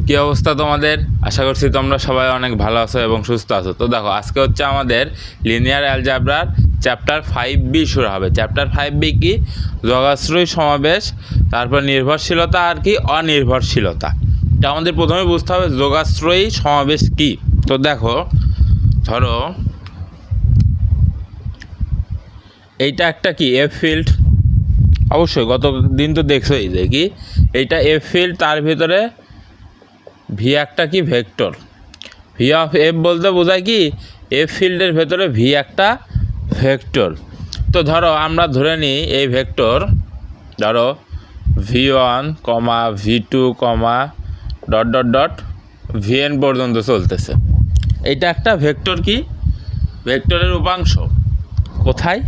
কি অবস্থা তোমাদের? আশা করছি তোমরা সবাই অনেক ভালো আছো এবং সুস্থ আছো। তো দেখো, আজকে হচ্ছে আমাদের লিনিয়ার অ্যালজেব্রার চ্যাপ্টার 5B শুরু হবে। চ্যাপ্টার 5B কি? যোগাশ্রয় সমাবেশ, তারপর নির্ভরশীলতা আর কি অনির্ভরশীলতা। তো আমাদের প্রথমে বুঝতে হবে যোগাশ্রয়ী সমাবেশ কি। তো দেখো, ধরো এইটা একটা কি এফ ফিল্ড, অবশ্যই গত দিন তো দেখছোই যে কি এইটা এফ ফিল্ড, তার ভিতরে ভি একটা কি ভেক্টর, ভি অফ এফ বলতে বোঝায় কি এফ ফিল্ডের ভেতরে ভি একটা ভেক্টর। তো ধরো আমরা ধরে নিই এই ভেক্টর, ধরো V1, V2, dot dot dot Vn পর্যন্ত চলতেছে। এইটা একটা ভেক্টর, কি ভেক্টরের উপাংশ কোথায়?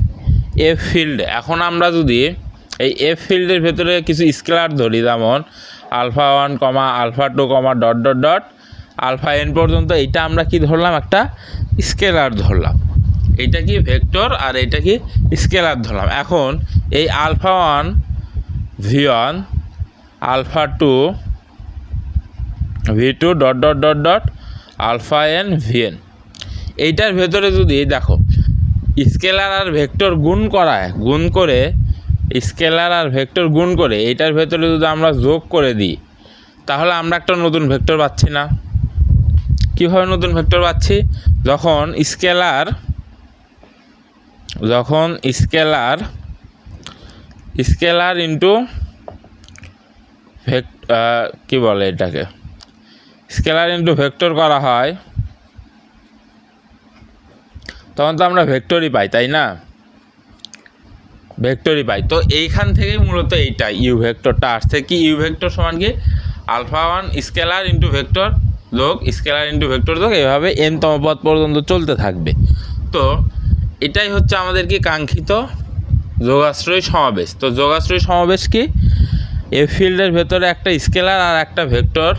এফ ফিল্ডে। এখন আমরা যদি এই এফ ফিল্ডের ভেতরে কিছু স্কেলার ধরি, যেমন α1, α2, ডট ডট ডট αn পর্যন্ত, এইটা আমরা কি ধরলাম? একটা স্কেলার ধরলাম। এইটা কি ভেক্টর আর এইটা কি স্কেলার ধরলাম। এখন এই α1 V1, α2 V2, dot dot dot dot αn Vn, এইটার ভেতরে যদি দেখো স্কেলার আর ভেক্টর গুণ করে স্কেলার আর ভেক্টর গুণ করে এইটার ভেতরে যদি আমরা যোগ করে দিই, তাহলে আমরা একটা নতুন ভেক্টর পাচ্ছি না? কীভাবে নতুন ভেক্টর পাচ্ছি? যখন স্কেলার ইন্টু কী বলে এটাকে, স্কেলার ইন্টু ভেক্টর করা হয়, তখন তো আমরা ভেক্টরই পাই, তাই না? ভেক্টরই পাই। তো এইখান থেকেই মূলত এইটা ইউ ভেক্টরটা আসছে। কি ইউ ভেক্টর সমান কি α1 স্কেলার ইন্টু ভেক্টর যোগ স্কেলার ইন্টু ভেক্টর যোগ, এভাবে এনতম পদ পর্যন্ত চলতে থাকবে। তো এটাই হচ্ছে আমাদের কি কাঙ্ক্ষিত যোগাশ্রয়ী সমাবেশ। তো যোগাশ্রয়ী সমাবেশ কি? এফ ফিল্ডের ভেতরে একটা স্কেলার আর একটা ভেক্টর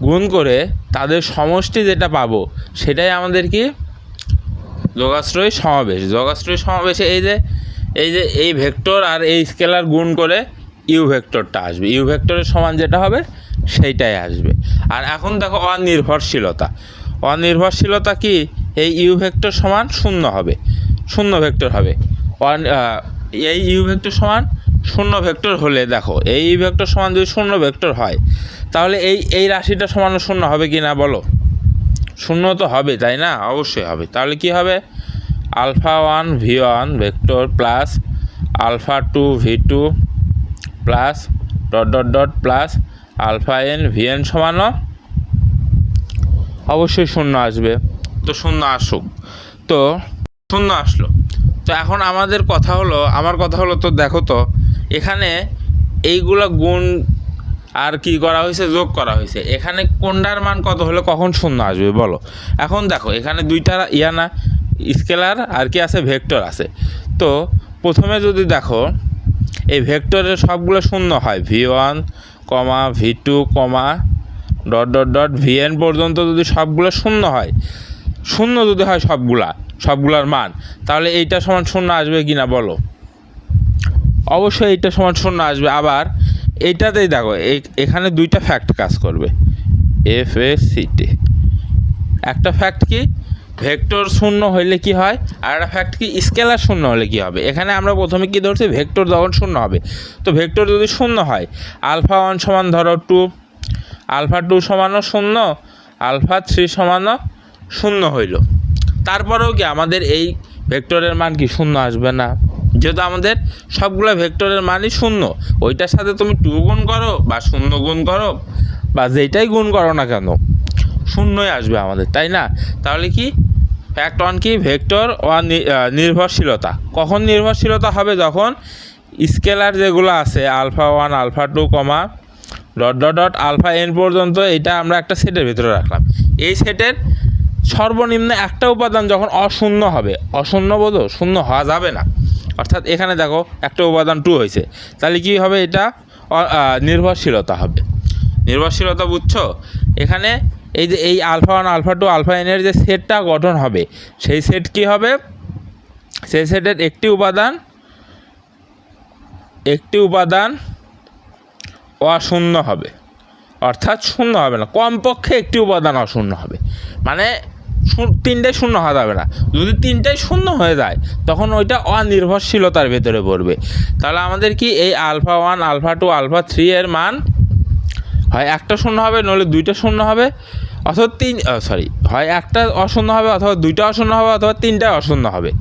গুণ করে তাদের সমষ্টি যেটা পাবো, সেটাই আমাদের কি যোগাশ্রয়ী সমাবেশ। যোগাশ্রয়ী সমাবেশে এই ভেক্টর আর এই স্কেলার গুণ করে ইউ ভেক্টরটা আসবে। ইউ ভেক্টরের সমান যেটা হবে সেইটাই আসবে। আর এখন দেখো অনির্ভরশীলতা কি? এই ইউ ভেক্টর সমান শূন্য হবে, শূন্য ভেক্টর হবে। এই ইউ ভেক্টর সমান শূন্য ভেক্টর হলে দেখো, এই ইউ ভেক্টর সমান যদি শূন্য ভেক্টর হয়, তাহলে এই রাশিটা সমান শূন্য হবে কি না বলো? শূন্য তো হবে, তাই না? অবশ্যই হবে। তাহলে কি হবে? α1 V1 vector plus α2 V2 plus dot dot dot plus αn Vn সমানও অবশ্যই শূন্য আসবে। তো শূন্য আসুক, তো শূন্য আসলো। তো এখন আমার কথা হলো তো দেখো, তো এখানে এইগুলো গুণ আর কি করা হয়েছে? যোগ করা হয়েছে। এখানে কোনটার মান কত হলে কখন শূন্য আসবে বলো? এখন দেখো, এখানে দুইটা স্কেলার আর কি আছে, ভেক্টর আছে। তো প্রথমে যদি দেখো এই ভেক্টরের সবগুলো শূন্য হয়, V1, V2, dot dot dot Vn পর্যন্ত যদি সবগুলো শূন্য হয়, শূন্য যদি হয় সবগুলার মান, তাহলে এইটা সমান শূন্য আসবে কি না বলো? অবশ্যই এইটা সমান শূন্য আসবে। আবার এইটাতেই দেখো, এখানে দুইটা ফ্যাক্ট কাজ করবে, FACT। একটা ফ্যাক্ট কি ভেক্টর শূন্য হইলে কি হয়, আর একটা ফ্যাক্ট কি স্কেলার শূন্য হলে কি হবে। এখানে আমরা প্রথমে কি ধরছি, ভেক্টর যখন শূন্য হবে। তো ভেক্টর যদি শূন্য হয়, α1 সমান ধরো 2, α2 সমানও শূন্য, α3 সমানও শূন্য হইল। তারপরেও কি আমাদের এই ভেক্টরের মান কি শূন্য আসবে না? যেহেতু আমাদের সবগুলো ভেক্টরের মানই শূন্য, ওইটার সাথে তুমি 2 গুণ করো বা 0 গুণ করো বা যেইটাই গুণ করো না কেন, শূন্যই আসবে আমাদের, তাই না? তাহলে কি ফ্যাক্ট ওয়ান কি ভেক্টর নির্ভরশীলতা। কখন নির্ভরশীলতা হবে? যখন স্কেলার যেগুলো আছে α1, α2, ডট ডট ডট αn পর্যন্ত, এটা আমরা একটা সেটের ভিতরে রাখলাম। এই সেটের সর্বনিম্ন একটা উপাদান যখন অশূন্য হবে, অশূন্য বোধ শূন্য হওয়া যাবে না, অর্থাৎ এখানে দেখো একটা উপাদান 2 হয়েছে, তাহলে কি হবে? এটা নির্ভরশীলতা হবে। নির্ভরশীলতা বুঝছো? এখানে এই যে এই α1, α2, αn এর যে সেটটা গঠন হবে, সেই সেট কি হবে? সেই সেটের একটি উপাদান অশূন্য হবে, অর্থাৎ শূন্য হবে না, কমপক্ষে একটি উপাদান অশূন্য হবে। মানে তিনটাই শূন্য হওয়া যাবে না। যদি তিনটাই শূন্য হয়ে যায় তখন ওইটা অনির্ভরশীলতার ভেতরে পড়বে। তাহলে আমাদের কি এই আলফা 1, আলফা 2, আলফা 3 এর মান হয় একটা শূন্য হবে, নইলে দুইটা শূন্য হবে, অথবা হয় একটা অশূন্য হবে, অথবা দুইটা অশূন্য হবে, অথবা তিনটাই অশূন্য হবে।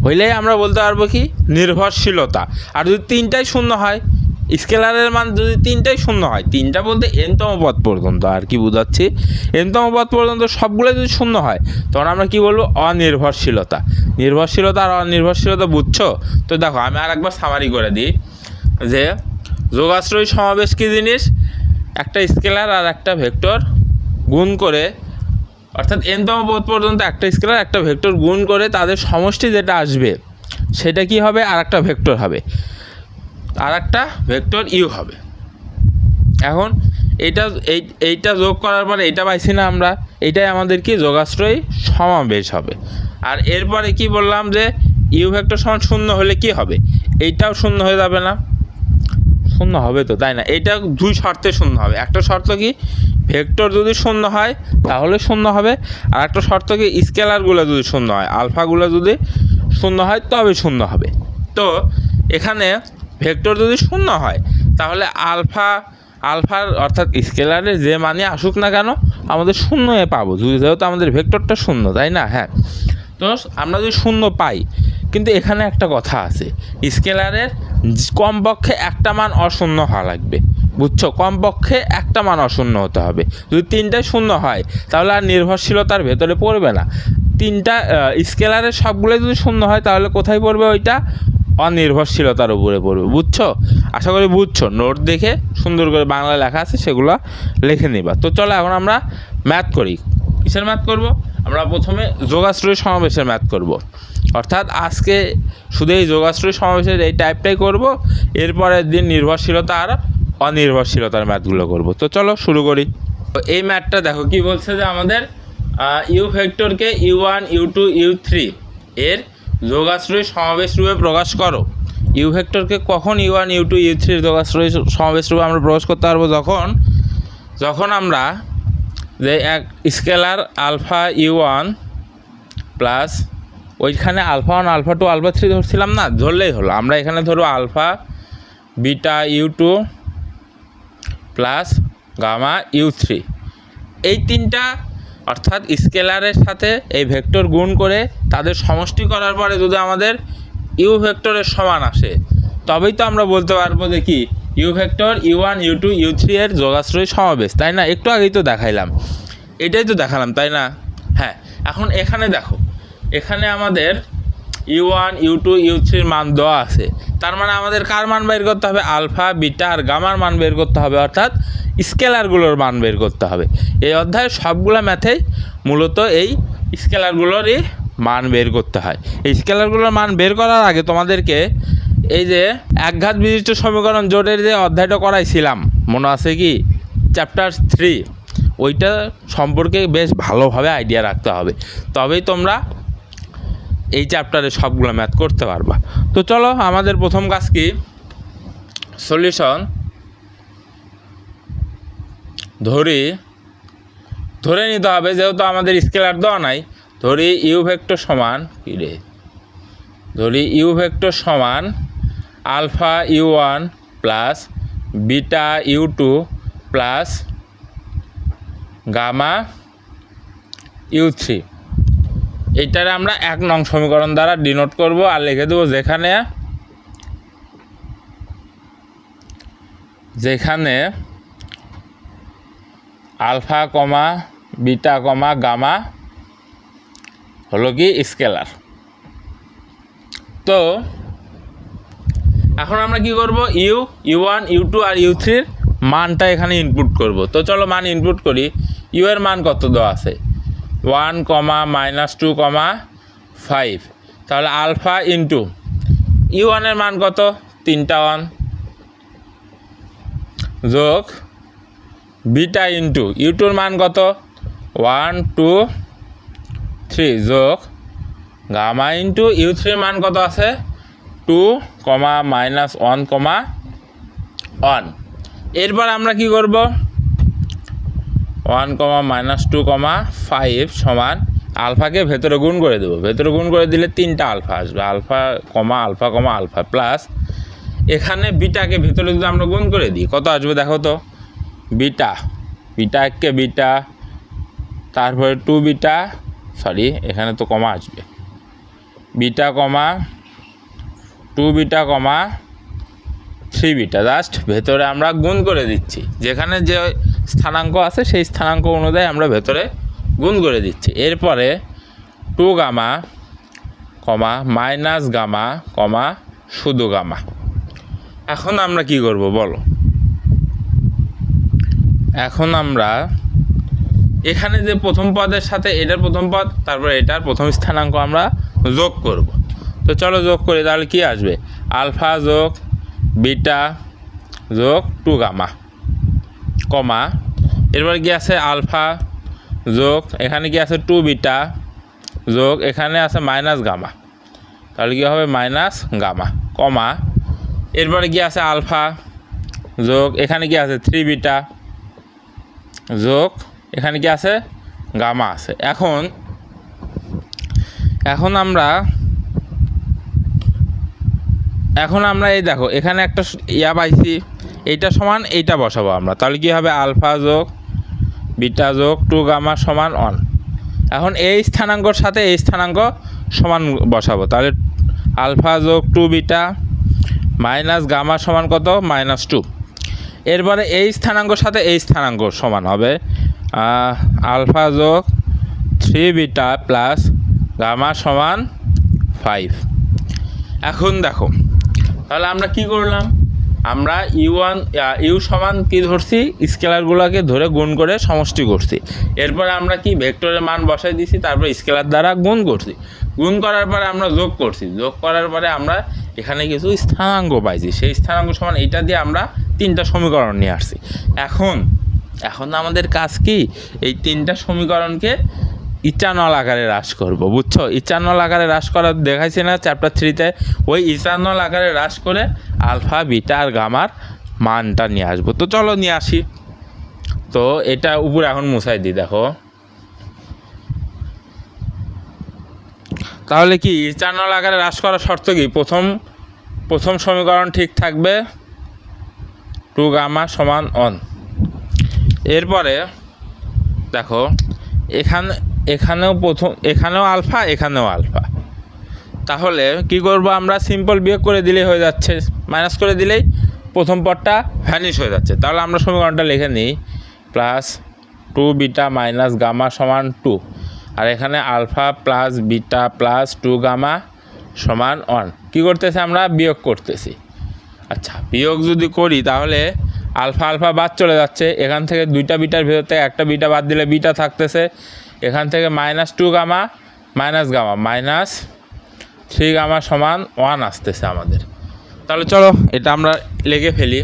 হইলেই আমরা বলতে পারবো কি নির্ভরশীলতা। আর যদি তিনটাই শূন্য হয়, স্কেলারের মান যদি তিনটাই শূন্য হয়, তিনটা বলতে এনতম পদ পর্যন্ত, আর কি বোঝাচ্ছি, এনতম পদ পর্যন্ত সবগুলো যদি শূন্য হয় তখন আমরা কি বলবো অনির্ভরশীলতা। নির্ভরশীলতা আর অনির্ভরশীলতা বুঝছো? তো দেখো আমি আর একবার সামারি করে দিই যে যোগাশ্রয়ী সমাবেশ কী জিনিস, একটা স্কেলার আর একটা ভেক্টর গুণ করে, অর্থাৎ এনতম পদ পর্যন্ত একটা স্কেলার একটা ভেক্টর গুণ করে তাদের সমষ্টি যেটা আসবে সেটা কি হবে, আর একটা ভেক্টর হবে, আর একটা ভেক্টর ইউ হবে। এখন এইটা যোগ করার পরে এইটা পাইছি না আমরা, এইটাই আমাদের কি যোগাশ্রয়ী সমাবেশ হবে। আর এরপরে কি বললাম যে ইউ ভেক্টর সমান শূন্য হলে কি হবে, এইটাও শূন্য হয়ে যাবে না, শূন্য হবে তো, তাই না? এইটা দুই শর্তে শূন্য হবে। একটা শর্ত কি, ভেক্টর যদি শূন্য হয় তাহলে শূন্য হবে, আর একটা শর্ত কি স্কেলারগুলো যদি শূন্য হয়, আলফাগুলো যদি শূন্য হয় তবে শূন্য হবে। তো এখানে ভেক্টর যদি শূন্য হয় তাহলে আলফার অর্থাৎ স্কেলারের যে মানে আসুক না কেন আমাদের শূন্য পাবো, যেহেতু আমাদের ভেক্টরটা শূন্য, তাই না? হ্যাঁ, তো আমরা যদি শূন্য পাই, কিন্তু এখানে একটা কথা আছে, স্কেলারের কমপক্ষে একটা মান অশূন্য হওয়া লাগবে, বুঝছো? কমপক্ষে একটা মান অশূন্য হতে হবে। যদি তিনটায় শূন্য হয় তাহলে আর নির্ভরশীলতার ভেতরে পড়বে না। তিনটা স্কেলারের সবগুলোই যদি শূন্য হয় তাহলে কোথায় পড়বে, ওইটা অনির্ভরশীলতার উপরে পড়বে, বুঝছো? আশা করি বুঝছো। নোট দেখে সুন্দর করে বাংলা লেখা আছে সেগুলো লিখে নিবা। তো চলো এখন আমরা ম্যাথ করি। কিসের ম্যাথ করব? আমরা প্রথমে যোগাশ্রয়ী সমাবেশের ম্যাথ করব। অর্থাৎ আজকে শুধু এই যোগাশ্রয়ী সমাবেশের এই টাইপটাই করব, এরপরের দিন নির্ভরশীলতা আর অনির্ভরশীলতার ম্যাথগুলো করব। তো চলো শুরু করি। তো এই ম্যাথটা দেখো কি বলছে যে আমাদের ইউ ভেক্টরকে u1, u2, u3 এর যোগাশ্রয়ী সমাবেশ রূপে প্রকাশ করো। ইউ ভেক্টরকে কখন u1, u2, u3 এর যোগাশ্রয়ী সমাবেশ রূপে আমরা প্রকাশ করতে পারবো, যখন আমরা যে এক স্কেলার আলফা u1 প্লাস ওইখানে আলফা 1, আলফা 2, আলফা 3 ধরছিলাম না, ধরলেই হলো। আমরা এখানে ধরবো alpha beta u2 plus gamma u3, এই তিনটা অর্থাৎ স্কেলারের সাথে এই ভেক্টর গুণ করে তাদের সমষ্টি করার পরে যদি আমাদের ইউ ভেক্টরের সমান আসে তবেই তো আমরা বলতে পারবো যে কি you vector u1, u2, u3 এর যোগাশ্রয়ী সমাবেশ, তাই না? একটু আগেই তো দেখাইলাম, এটাই তো দেখালাম, তাই না? হ্যাঁ, এখন এখানে দেখো, এখানে আমাদের u1, u2, u3 এর মান দেওয়া আছে, তার মানে আমাদের কার মান বের করতে হবে, আলফা বিটা আর গামার মান বের করতে হবে, অর্থাৎ স্কেলারগুলোর মান বের করতে হবে। এই অধ্যায়ে সবগুলো ম্যাথেই মূলত এই স্কেলারগুলোরই মান বের করতে হয়। এই স্কেলারগুলোর মান বের করার আগে তোমাদেরকে এই যে একঘাত বিশিষ্ট সমীকরণ জোটের যে অধ্যায়টা করাইছিলাম মনে আছে কি, চ্যাপ্টার 3, ওইটা সম্পর্কে বেশ ভালোভাবে আইডিয়া রাখতে হবে, তবেই তোমরা এই চ্যাপ্টারে সবগুলো ম্যাথ করতে পারবা। তো চলো আমাদের প্রথম কাজ কি, সলিউশন ধরে নিতে হবে, যেহেতু আমাদের স্কেলার দেওয়া নাই। ধরি ইউ ভেক্টর সমান alpha u1 plus beta u2 plus gamma u3, এইটারে আমরা 1 নং সমীকরণ দ্বারা ডিনোট করব আর লিখে দেবো যেখানে alpha comma beta comma gamma হলো কি স্কেলার। তো এখন আমরা কি করব, u1, u2 আর u3 এর মানটা এখানে ইনপুট করব। তো চলো মান ইনপুট করি। ইউ এর মান কত দেওয়া আছে, 1, -2, 5, তাহলে আলফা ইন্টু u1 এর মান কত, 3টা 1, যোগ বিটা ইন্টু u2 এর মান কত, 1, 2, 3, যোগ গামা ইন্টু u3 এর মান কত আছে, 2, -1, 1। এরপর আমরা কি করব, 1,-2,5 সমান আলফাকে ভেতরে গুণ করে দেবো। ভেতরে গুণ করে দিলে 3টা আলফা আসবে, আলফা, আলফা, প্লাস এখানে বিটাকে ভেতরে যদি আমরা গুণ করে দিই কত আসবে দেখো তো, বিটা, বিটা বিটা, তারপরে 2 বিটা, সরি এখানে তো কমা আসবে, বিটা, 2 বিটা, 3 বিটা, জাস্ট ভেতরে আমরা গুণ করে দিচ্ছি, যেখানে যে স্থানাঙ্ক আছে সেই স্থানাঙ্ক অনুযায়ী আমরা ভেতরে গুণ করে দিচ্ছি। এরপরে 2 গামা, মাইনাস গামা, শুধু গামা। এখন আমরা কি করব বলো? এখন আমরা এখানে যে প্রথম পদের সাথে এটার প্রথম পদ, তারপর এটার প্রথম স্থানাঙ্ক আমরা যোগ করব। তো চলো যোগ করি, তাহলে কি আসবে? আলফা যোগ বিটা যোগ 2 গামা, এরপর কি আছে আলফা যোগ এখানে কি আছে 2 বিটা যোগ এখানে আছে মাইনাস গামা, তাহলে কি হবে মাইনাস গামা, এরপরে কি আছে আলফা যোগ এখানে কি আছে 3 বিটা যোগ এখানে কি আছে গামা আছে। এখন আমরা এই দেখো এখানে একটা পাইছি, এইটা সমান এইটা বসাবো আমরা, তাহলে কি হবে আলফা যোগ বিটা যোগ 2 গামা সমান 1। এখন এই স্থানাঙ্কর সাথে এই স্থানাঙ্ক সমান বসাবো, তাহলে আলফা যোগ 2 বিটা মাইনাস গামা সমান কত? -2। এরপরে এই স্থানাঙ্কর সাথে এই স্থানাঙ্ক সমান হবে আলফা যোগ 3 বিটা প্লাস গামা সমান 5। এখন দেখো তাহলে আমরা কি করলাম, আমরা ইউ সমান কি ধরছি, স্কেলারগুলোকে ধরে গুণ করে সমষ্টি করছি। এরপরে আমরা কি ভেক্টরের মান বসাই দিছি, তারপর স্কেলার দ্বারা গুণ করছি, গুণ করার পরে আমরা যোগ করছি, যোগ করার পরে আমরা এখানে কিছু স্থানাঙ্ক পাইছি, সেই স্থানাঙ্ক সমান এইটা দিয়ে আমরা 3টা সমীকরণ নিয়ে আসছি। এখন আমাদের কাজ কি, এই 3টা সমীকরণকে ইথানল আকারে হ্রাস করব, বুঝছো? ইথানল আকারে হ্রাস করা দেখাইছে না চ্যাপ্টার 3-তে, ওই ইথানল আকারে হ্রাস করে আলফা বিটা আর গামার মানটা নিয়ে আসবো। তো চলো নিয়ে আসি। তো এটা উপরে এখন মুছাই দিই, দেখো তাহলে কি ইথানল আকারে হ্রাস করার শর্ত কি, প্রথম সমীকরণ ঠিক থাকবে 2 গামা সমান 1। এরপরে দেখো এখানেও আলফা, এখানেও আলফা, তাহলে কি করব আমরা, সিম্পল বিয়োগ করে দিলেই হয়ে যাচ্ছে, মাইনাস করে দিলেই প্রথম পদটা ভ্যানিশ হয়ে যাচ্ছে। তাহলে আমরা সমীকরণটা লিখে নিই, প্লাস 2 বিটা মাইনাস গামা সমান 2, আর এখানে alpha plus beta plus 2 gamma সমান 1। কী করতেছি আমরা, বিয়োগ করতেছি। আচ্ছা, বিয়োগ যদি করি তাহলে আলফা বাদ চলে যাচ্ছে, এখান থেকে 2টা বিটার ভেতর থেকে একটা বিটা বাদ দিলে বিটা থাকতেছে, এখান থেকে -2 গামা -3 গামা সমান 1 আসতেছে আমাদের। তাহলে চলো এটা আমরা লিখে ফেলি,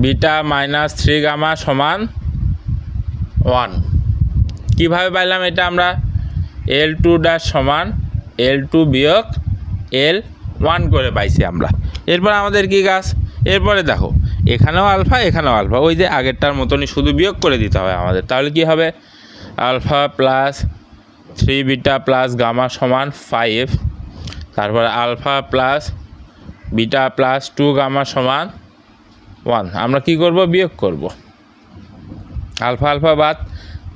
বিটা -3 গামা সমান 1। কীভাবে পাইলাম এটা আমরা, L2' সমান L2 বিয়োগ L1 করে পাইছি আমরা। এরপর আমাদের কি কাজ, এরপরে দেখো এখানেও আলফা, এখানেও আলফা, ওই যে আগেরটার মতনই শুধু বিয়োগ করে দিতে হবে আমাদের। তাহলে কি হবে, alpha plus 3 beta plus gamma সমান 5, তারপরে alpha plus beta plus 2 gamma সমান 1। আমরা কি করব, বিয়োগ করব, আলফা বাদ,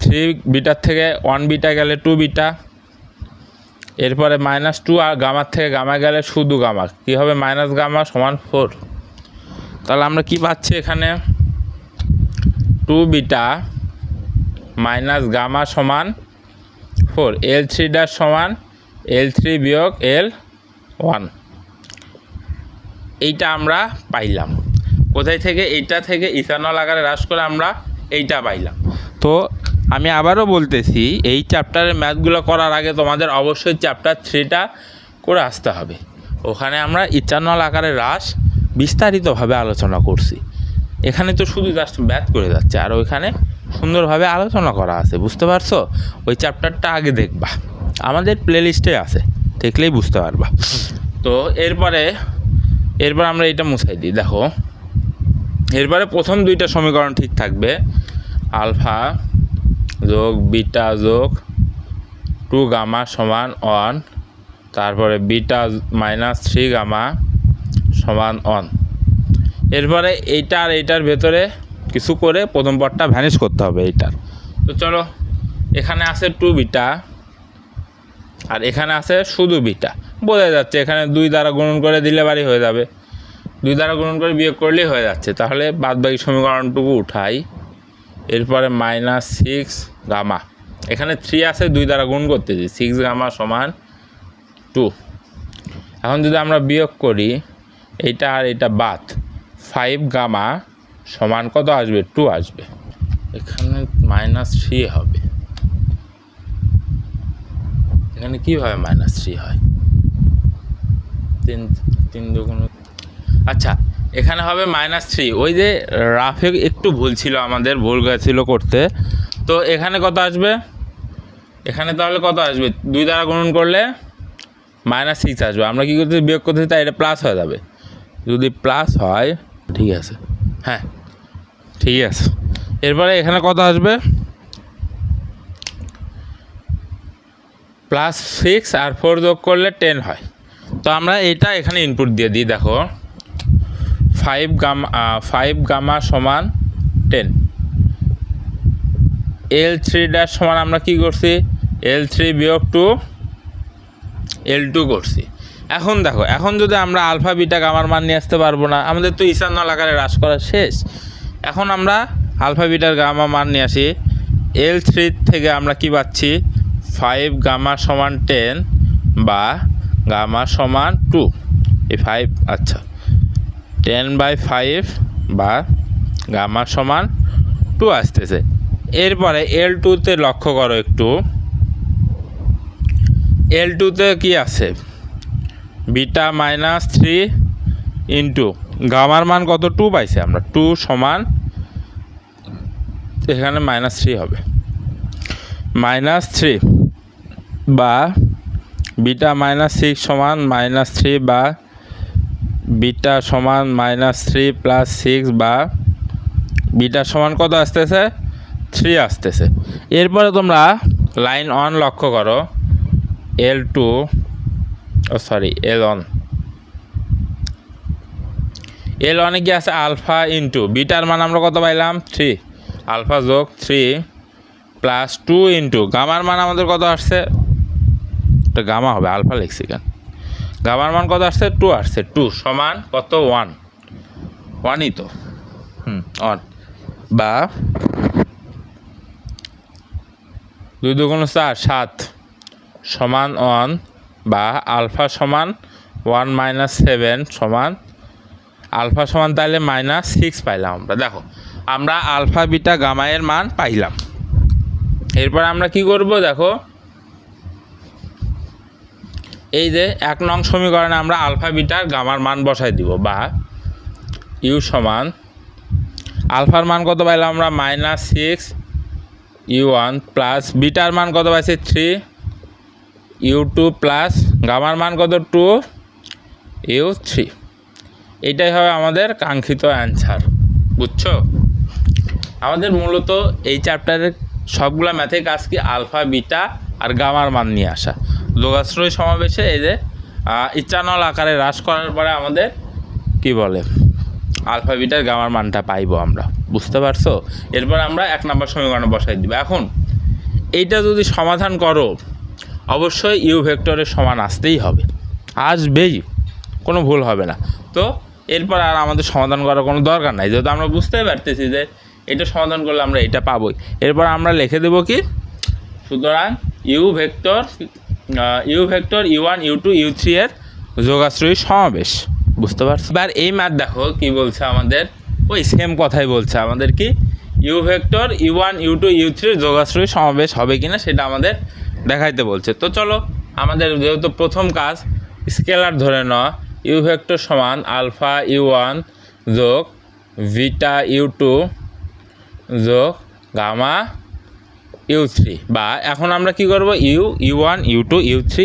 3 বিটার থেকে 1 বিটা গেলে 2 বিটা, এরপরে -2 আর গামার থেকে গামা গেলে শুধু গামা, কী হবে মাইনাস গামা সমান 4। তাহলে আমরা কি পাচ্ছি এখানে, 2 বিটা মাইনাস গামা সমান 4, L3' সমান L3 বিয়োগ L1। এইটা আমরা পাইলাম কোথায় থেকে, এইটা থেকে ইথানল আকারে হ্রাস করে আমরা এইটা পাইলাম। তো আমি আবারও বলতেছি, এই চ্যাপ্টারের ম্যাথগুলো করার আগে তোমাদের অবশ্যই চ্যাপ্টার 3টা করে আসতে হবে। ওখানে আমরা ইথানল আকারে হ্রাস বিস্তারিতভাবে আলোচনা করছি, এখানে তো শুধু জাস্ট ম্যাথ করে যাচ্ছে, আর ওইখানে সুন্দরভাবে আলোচনা করা আছে, বুঝতে পারছো? ওই চ্যাপ্টারটা আগে দেখবা, আমাদের প্লেলিস্টে আছে, দেখলেই বুঝতে পারবা। তো এরপর আমরা এটা মুছাই দিই, দেখো এরপরে প্রথম দুইটা সমীকরণ ঠিক থাকবে, আলফা যোগ বিটা যোগ 2 গামা সমান 1, তারপরে বিটা মাইনাস 3 গামা সমান 1। এরপরে এইটা আর এইটার ভেতরে কিছু করে প্রথম পদটা ভ্যানিশ করতে হবে এইটার। তো চলো, এখানে আছে 2 বিটা আর এখানে আছে শুধু বিটা, বোঝা যাচ্ছে এখানে 2 দ্বারা গুণন করে দিলে বাড়ি হয়ে যাবে, 2 দ্বারা গুণন করে বিয়োগ করলেই হয়ে যাচ্ছে। তাহলে বাদবাকি সমীকরণটুকু উঠাই। এরপরে -6 গামা, এখানে 3 আছে, 2 দ্বারা গুণ করতেছি, 6 গামা সমান 2। এখন যদি আমরা বিয়োগ করি এইটা আর এটা বাদ, 5 গামা সমান কত আসবে? 2 আসবে। এখানে -3 হবে, এখানে কীভাবে -3 হয়? 3 দুগুণ, আচ্ছা এখানে হবে -3। ওই যে রাফে একটু ভুল ছিল, আমাদের ভুল গেছিলো করতে। তো এখানে কত আসবে? এখানে তাহলে কত আসবে? 2 দ্বারা গুণন করলে -6 আসবে। আমরা কী করতে বিয়োগ করতে, তাই এটা প্লাস হয়ে যাবে। যদি প্লাস হয় ঠিক আছে, হ্যাঁ ঠিক আছে। এরপরে এখানে কত আসবে? +6 আর 4 যোগ করলে 10 হয়। তো আমরা এটা এখানে ইনপুট দিয়ে দিই। দেখো 5 গামা সমান 10, L3 সমান আমরা কি করছি? L3 বিয়োগ 2 L2 করছি। এখন দেখো, এখন যদি আমরা আলফা বিটা গামার মান নিয়ে আসতে পারবো না, আমাদের তো ইথানল আকারে হ্রাস করা শেষ। এখন আমরা আলফা বিটার গামা মান নিয়ে আসি। L3 থেকে আমরা কি পাচ্ছি? 5 গামা সমান 10 বা গামা সমান 2। এই 5, আচ্ছা 10/5 বা গামা সমান 2 আসতেছে। এরপরে L2-তে লক্ষ্য করো একটু, L2-তে কি আছে? বিটা -3 ইন্টু গামার মান কত? 2 পাইছে আমরা, 2 সমান এখানে -3 হবে, -3 বা বিটা -6 সমান -3 বা বিটা সমান -3 + 6 বা বিটা সমান কত আসতেছে? 3 আসতেছে। এরপরে তোমরা লাইন 1 লক্ষ্য করো, L2 L1, L1-এ কি আছে? আলফা ইন্টু বিটার মান আমরা কত পাইলাম? 3, আলফা যোগ 3 + 2 ইন্টু গামার মান আমাদের কত আসছে? এটা গামা হবে, আলফা লিখছি কেন? গামার মান কত আসছে? 2 আসছে। 2 সমান কত? 1, 1ই তো, 1 বা 2 দুগুণ 4, 7 সমান 1 বা আলফা সমান 1 - 7 সমান আলফা সমান, তাহলে -6 পাইলাম আমরা। দেখো আমরা আলফা বিটা গামা এর মান পাইলাম। এরপর আমরা কি করব? দেখো এই যে 1 নং সমীকরণে আমরা আলফা বিটার গামার মান বসাই দিব, বা ইউ সমান আলফার মান কত পাইলাম আমরা? -6 U1 প্লাস বিটার মান কত পাইছি? 3 U2 প্লাস গামার মান কত? 2 U3। এইটাই হবে আমাদের কাঙ্ক্ষিত অ্যান্সার। বুঝছো? আমাদের মূলত এই চ্যাপ্টারের সবগুলা ম্যাথে কাজ কি? আলফা বিটা আর গামার মান নিয়ে আসা। যোগাশ্রয় সমাবেশে এই যে ইচ্ছানল আকারে হ্রাস করার পরে আমাদের কি বলে? আলফা বিটার গামার মানটা পাইবো আমরা। বুঝতে পারছো? এরপর আমরা 1 নম্বর সমীকরণে বসাই দিব। এখন এইটা যদি সমাধান করো, অবশ্যই ইউ ভেক্টরের সমান আসতেই হবে, আসবেই, কোনো ভুল হবে না। তো এরপর আর আমাদের সমাধান করার কোনো দরকার নাই, যেহেতু আমরা বুঝতেই পারতেছি যে এটা সমাধান করলে আমরা এটা পাবোই। এরপর আমরা লিখে দেবো কি? সুতরাং you vector U1 U2 U3 এর যোগাশ্রয়ী সমাবেশ। বুঝতে পারছো? এবার এই ম্যাথ দেখো কি বলছে আমাদের, ওই সেম কথাই বলছে আমাদের কি you vector U1 U2 U3 এর যোগাশ্রয়ী সমাবেশ হবে কিনা সেটা আমাদের দেখাইতে বলছে। তো চলো, আমাদের যেহেতু প্রথম কাজ স্কেলার ধরে নেওয়া, ইউ ভেক্টর সমান আলফা U1 যোগ বিটা U2 যোগ গামা U3, বা এখন আমরা কি করব? U1 U2 U3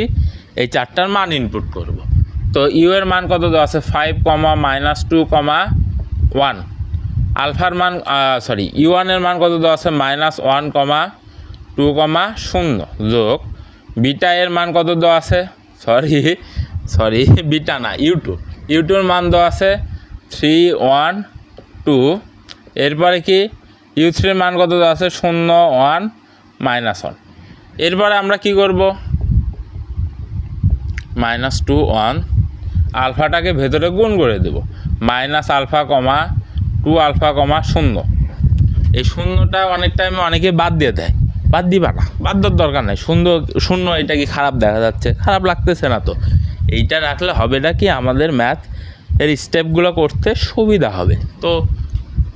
এই চারটার মান ইনপুট করব। তো ইউ এর মান কত দেওয়া আছে? 5, -2, 1 আলফার মান u1 এর মান কত দেওয়া আছে -1,2,0 যোগ বিটা এর মান কত দেওয়া আছে সরি বিটা না u2 এর মান দেওয়া আছে 3,1,2। এরপরে কি u3 এর মান কত দেওয়া আছে 0,1 -1। এরপরে আমরা কি করব -2,1 আলফাটাকে ভেতরে গুণ করে দেব -α, 2α, 0। এই শূন্যটা অনেক টাইমে অনেকে বাদ দিয়ে দেয়, বাদ দিবা না, বাদ দেওয়ার দরকার নেই। শূন্য এটা কি খারাপ দেখা যাচ্ছে? খারাপ লাগতেছে না তো। এইটা রাখলে হবেটা কি আমাদের ম্যাথ এর স্টেপগুলো করতে সুবিধা হবে। তো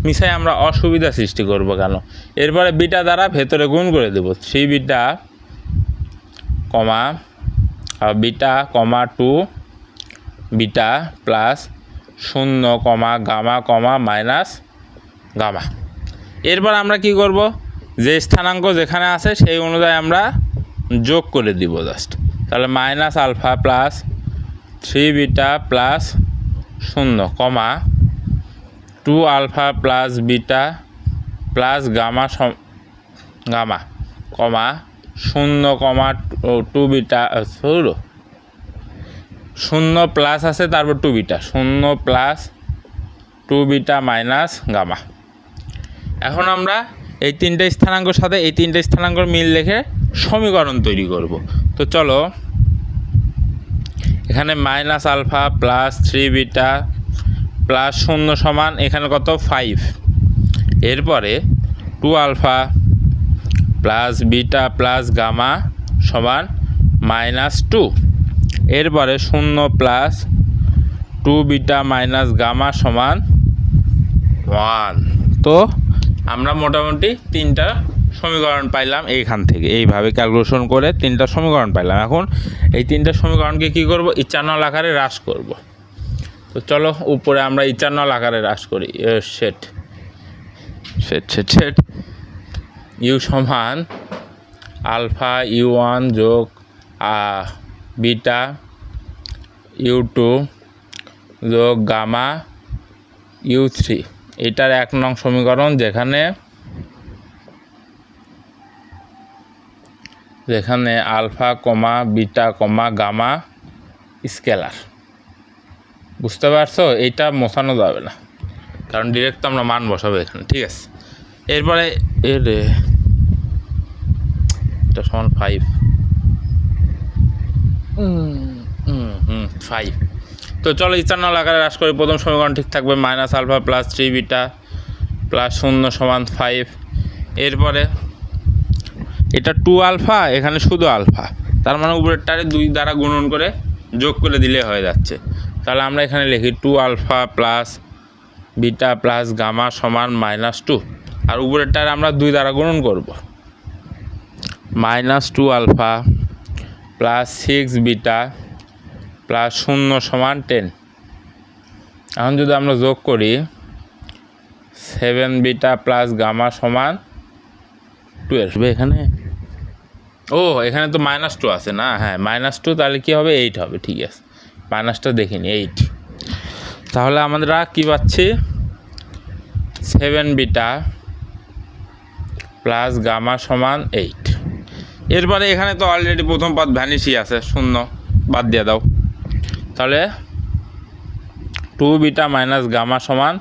মিশাই আমরা অসুবিধা সৃষ্টি করব কেন? এরপরে বিটা দ্বারা ভেতরে গুণ করে দেব 3 beta beta 2 beta plus 0 gamma gamma. এরপর আমরা কি করব, যে স্থানাঙ্ক যেখানে আছে সেই অনুযায়ী আমরা যোগ করে দিব জাস্ট। তাহলে -α plus 3 beta plus 0 2α plus beta plus gamma 0,2 beta 0 plus আছে, তারপর 2 beta 0 plus 2 beta minus gamma. এখন আমরা এই তিনটে স্থানাঙ্কের সাথে এই তিনটে স্থানাঙ্কর মিল রেখে সমীকরণ তৈরি করব। তো চলো, এখানে -α প্লাস 3 বিটা প্লাস 0 সমান এখানে কত 5। এরপরে 2α প্লাস বিটা প্লাস গামা সমান -2। এরপরে 0 প্লাস 2 বিটা মাইনাস গামা সমান 1। তো আমরা মোটামুটি তিনটা সমীকরণ পাইলাম এইখান থেকে, এইভাবে ক্যালকুলেশন করে তিনটা সমীকরণ পাইলাম। এখন এই তিনটা সমীকরণকে কি করব, ইচ্ছানল আকারে হ্রাস করব। তো চলো উপরে আমরা ইচ্ছানল আকারে হ্রাস করি। সেট ইউ সমান আলফা u1 যোগ বিটা u2 যোগ গামা u3। এটার 1 নং সমীকরণ, যেখানে আলফা বিটা গামা স্কেলার। বুঝতে পারছো? এইটা মোছানো যাবে না, কারণ ডিরেক্ট তো আমরা মান বসাবো এখানে। ঠিক আছে, এরপরে এটা সমান 5। তো চলো ইচ্ছানল আকারে হ্রাস করি। প্রথম সমীকরণ ঠিক থাকবে -α প্লাস 3 বিটা প্লাস 0 সমান 5। এরপরে এটা 2α, এখানে শুধু আলফা, তার মানে উপরেরটারে 2 দ্বারা গুণন করে যোগ করে দিলে হয়ে যাচ্ছে। তাহলে আমরা এখানে লিখি 2α প্লাস বিটা প্লাস গামা সমান -2। আর উপরেরটারে আমরা 2 দ্বারা গুণন করব, -2α প্লাস 6 বিটা প্লাস 0 সমান 10। এখন যদি আমরা যোগ করি 7 বিটা প্লাস গামা সমান 12। এখানে এখানে তো -2 আছে না? হ্যাঁ, -2, তাহলে কি হবে 8 হবে। ঠিক আছে, মাইনাসটা দেখিনি, 8। তাহলে আমরা কি পাচ্ছি 7 বিটা প্লাস গামা সমান 8। এরপরে এখানে তো অলরেডি প্রথম পদ ভ্যানিশই আছে, 0 বাদ দিয়ে দাও। তাহলে 2 বিটা মাইনাস গামা সমান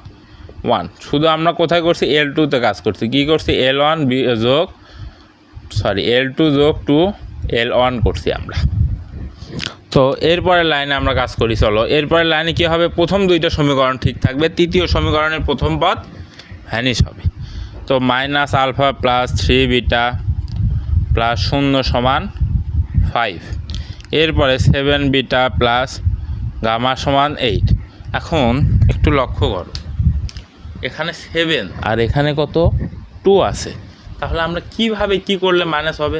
1। শুধু আমরা কোথায় করছি, L2-তে কাজ করছি। কি করছি, L2 যোগ 2 L1 করছি আমরা। তো এরপরের লাইনে আমরা কাজ করি। চলো, এরপরের লাইনে কী হবে, প্রথম দুইটা সমীকরণ ঠিক থাকবে, তৃতীয় সমীকরণের প্রথম পদ ভ্যানিশ হবে। তো -α প্লাস 3 বিটা প্লাস 0 সমান 5। এরপরে 7 বিটা প্লাস গামা সমান 8। এখন একটু লক্ষ্য করো, এখানে 7 আর এখানে কত 2 আছে। তাহলে আমরা কিভাবে কি করলে মাইনাস হবে?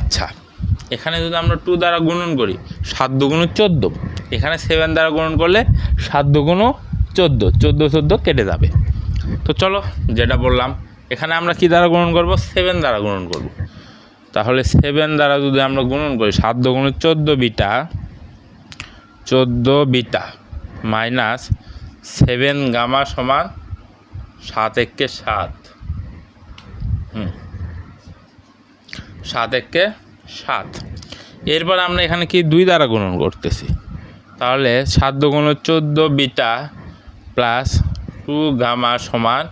আচ্ছা, এখানে যদি আমরা 2 দ্বারা গুণন করি 7 দুগুণ 14। এখানে 7 দ্বারা গুণন করলে 7 দুগুণ 14, 14 কেটে যাবে। তো চলো, যেটা বললাম, এখানে আমরা কি দ্বারা গুণন করব, 7 দ্বারা গুণন করব। তাহলে 7 দ্বারা যদি আমরা গুণন করি 7 দুগুণ 14 বিটা মাইনাস 7 গামা সমান 7 একে 7, 7 একে 7। এরপর আমরা এখানে কি 2 দ্বারা গুণন করতেছি, তাহলে 7 দুগুণ 14 বিটা প্লাস 2 গামা সমান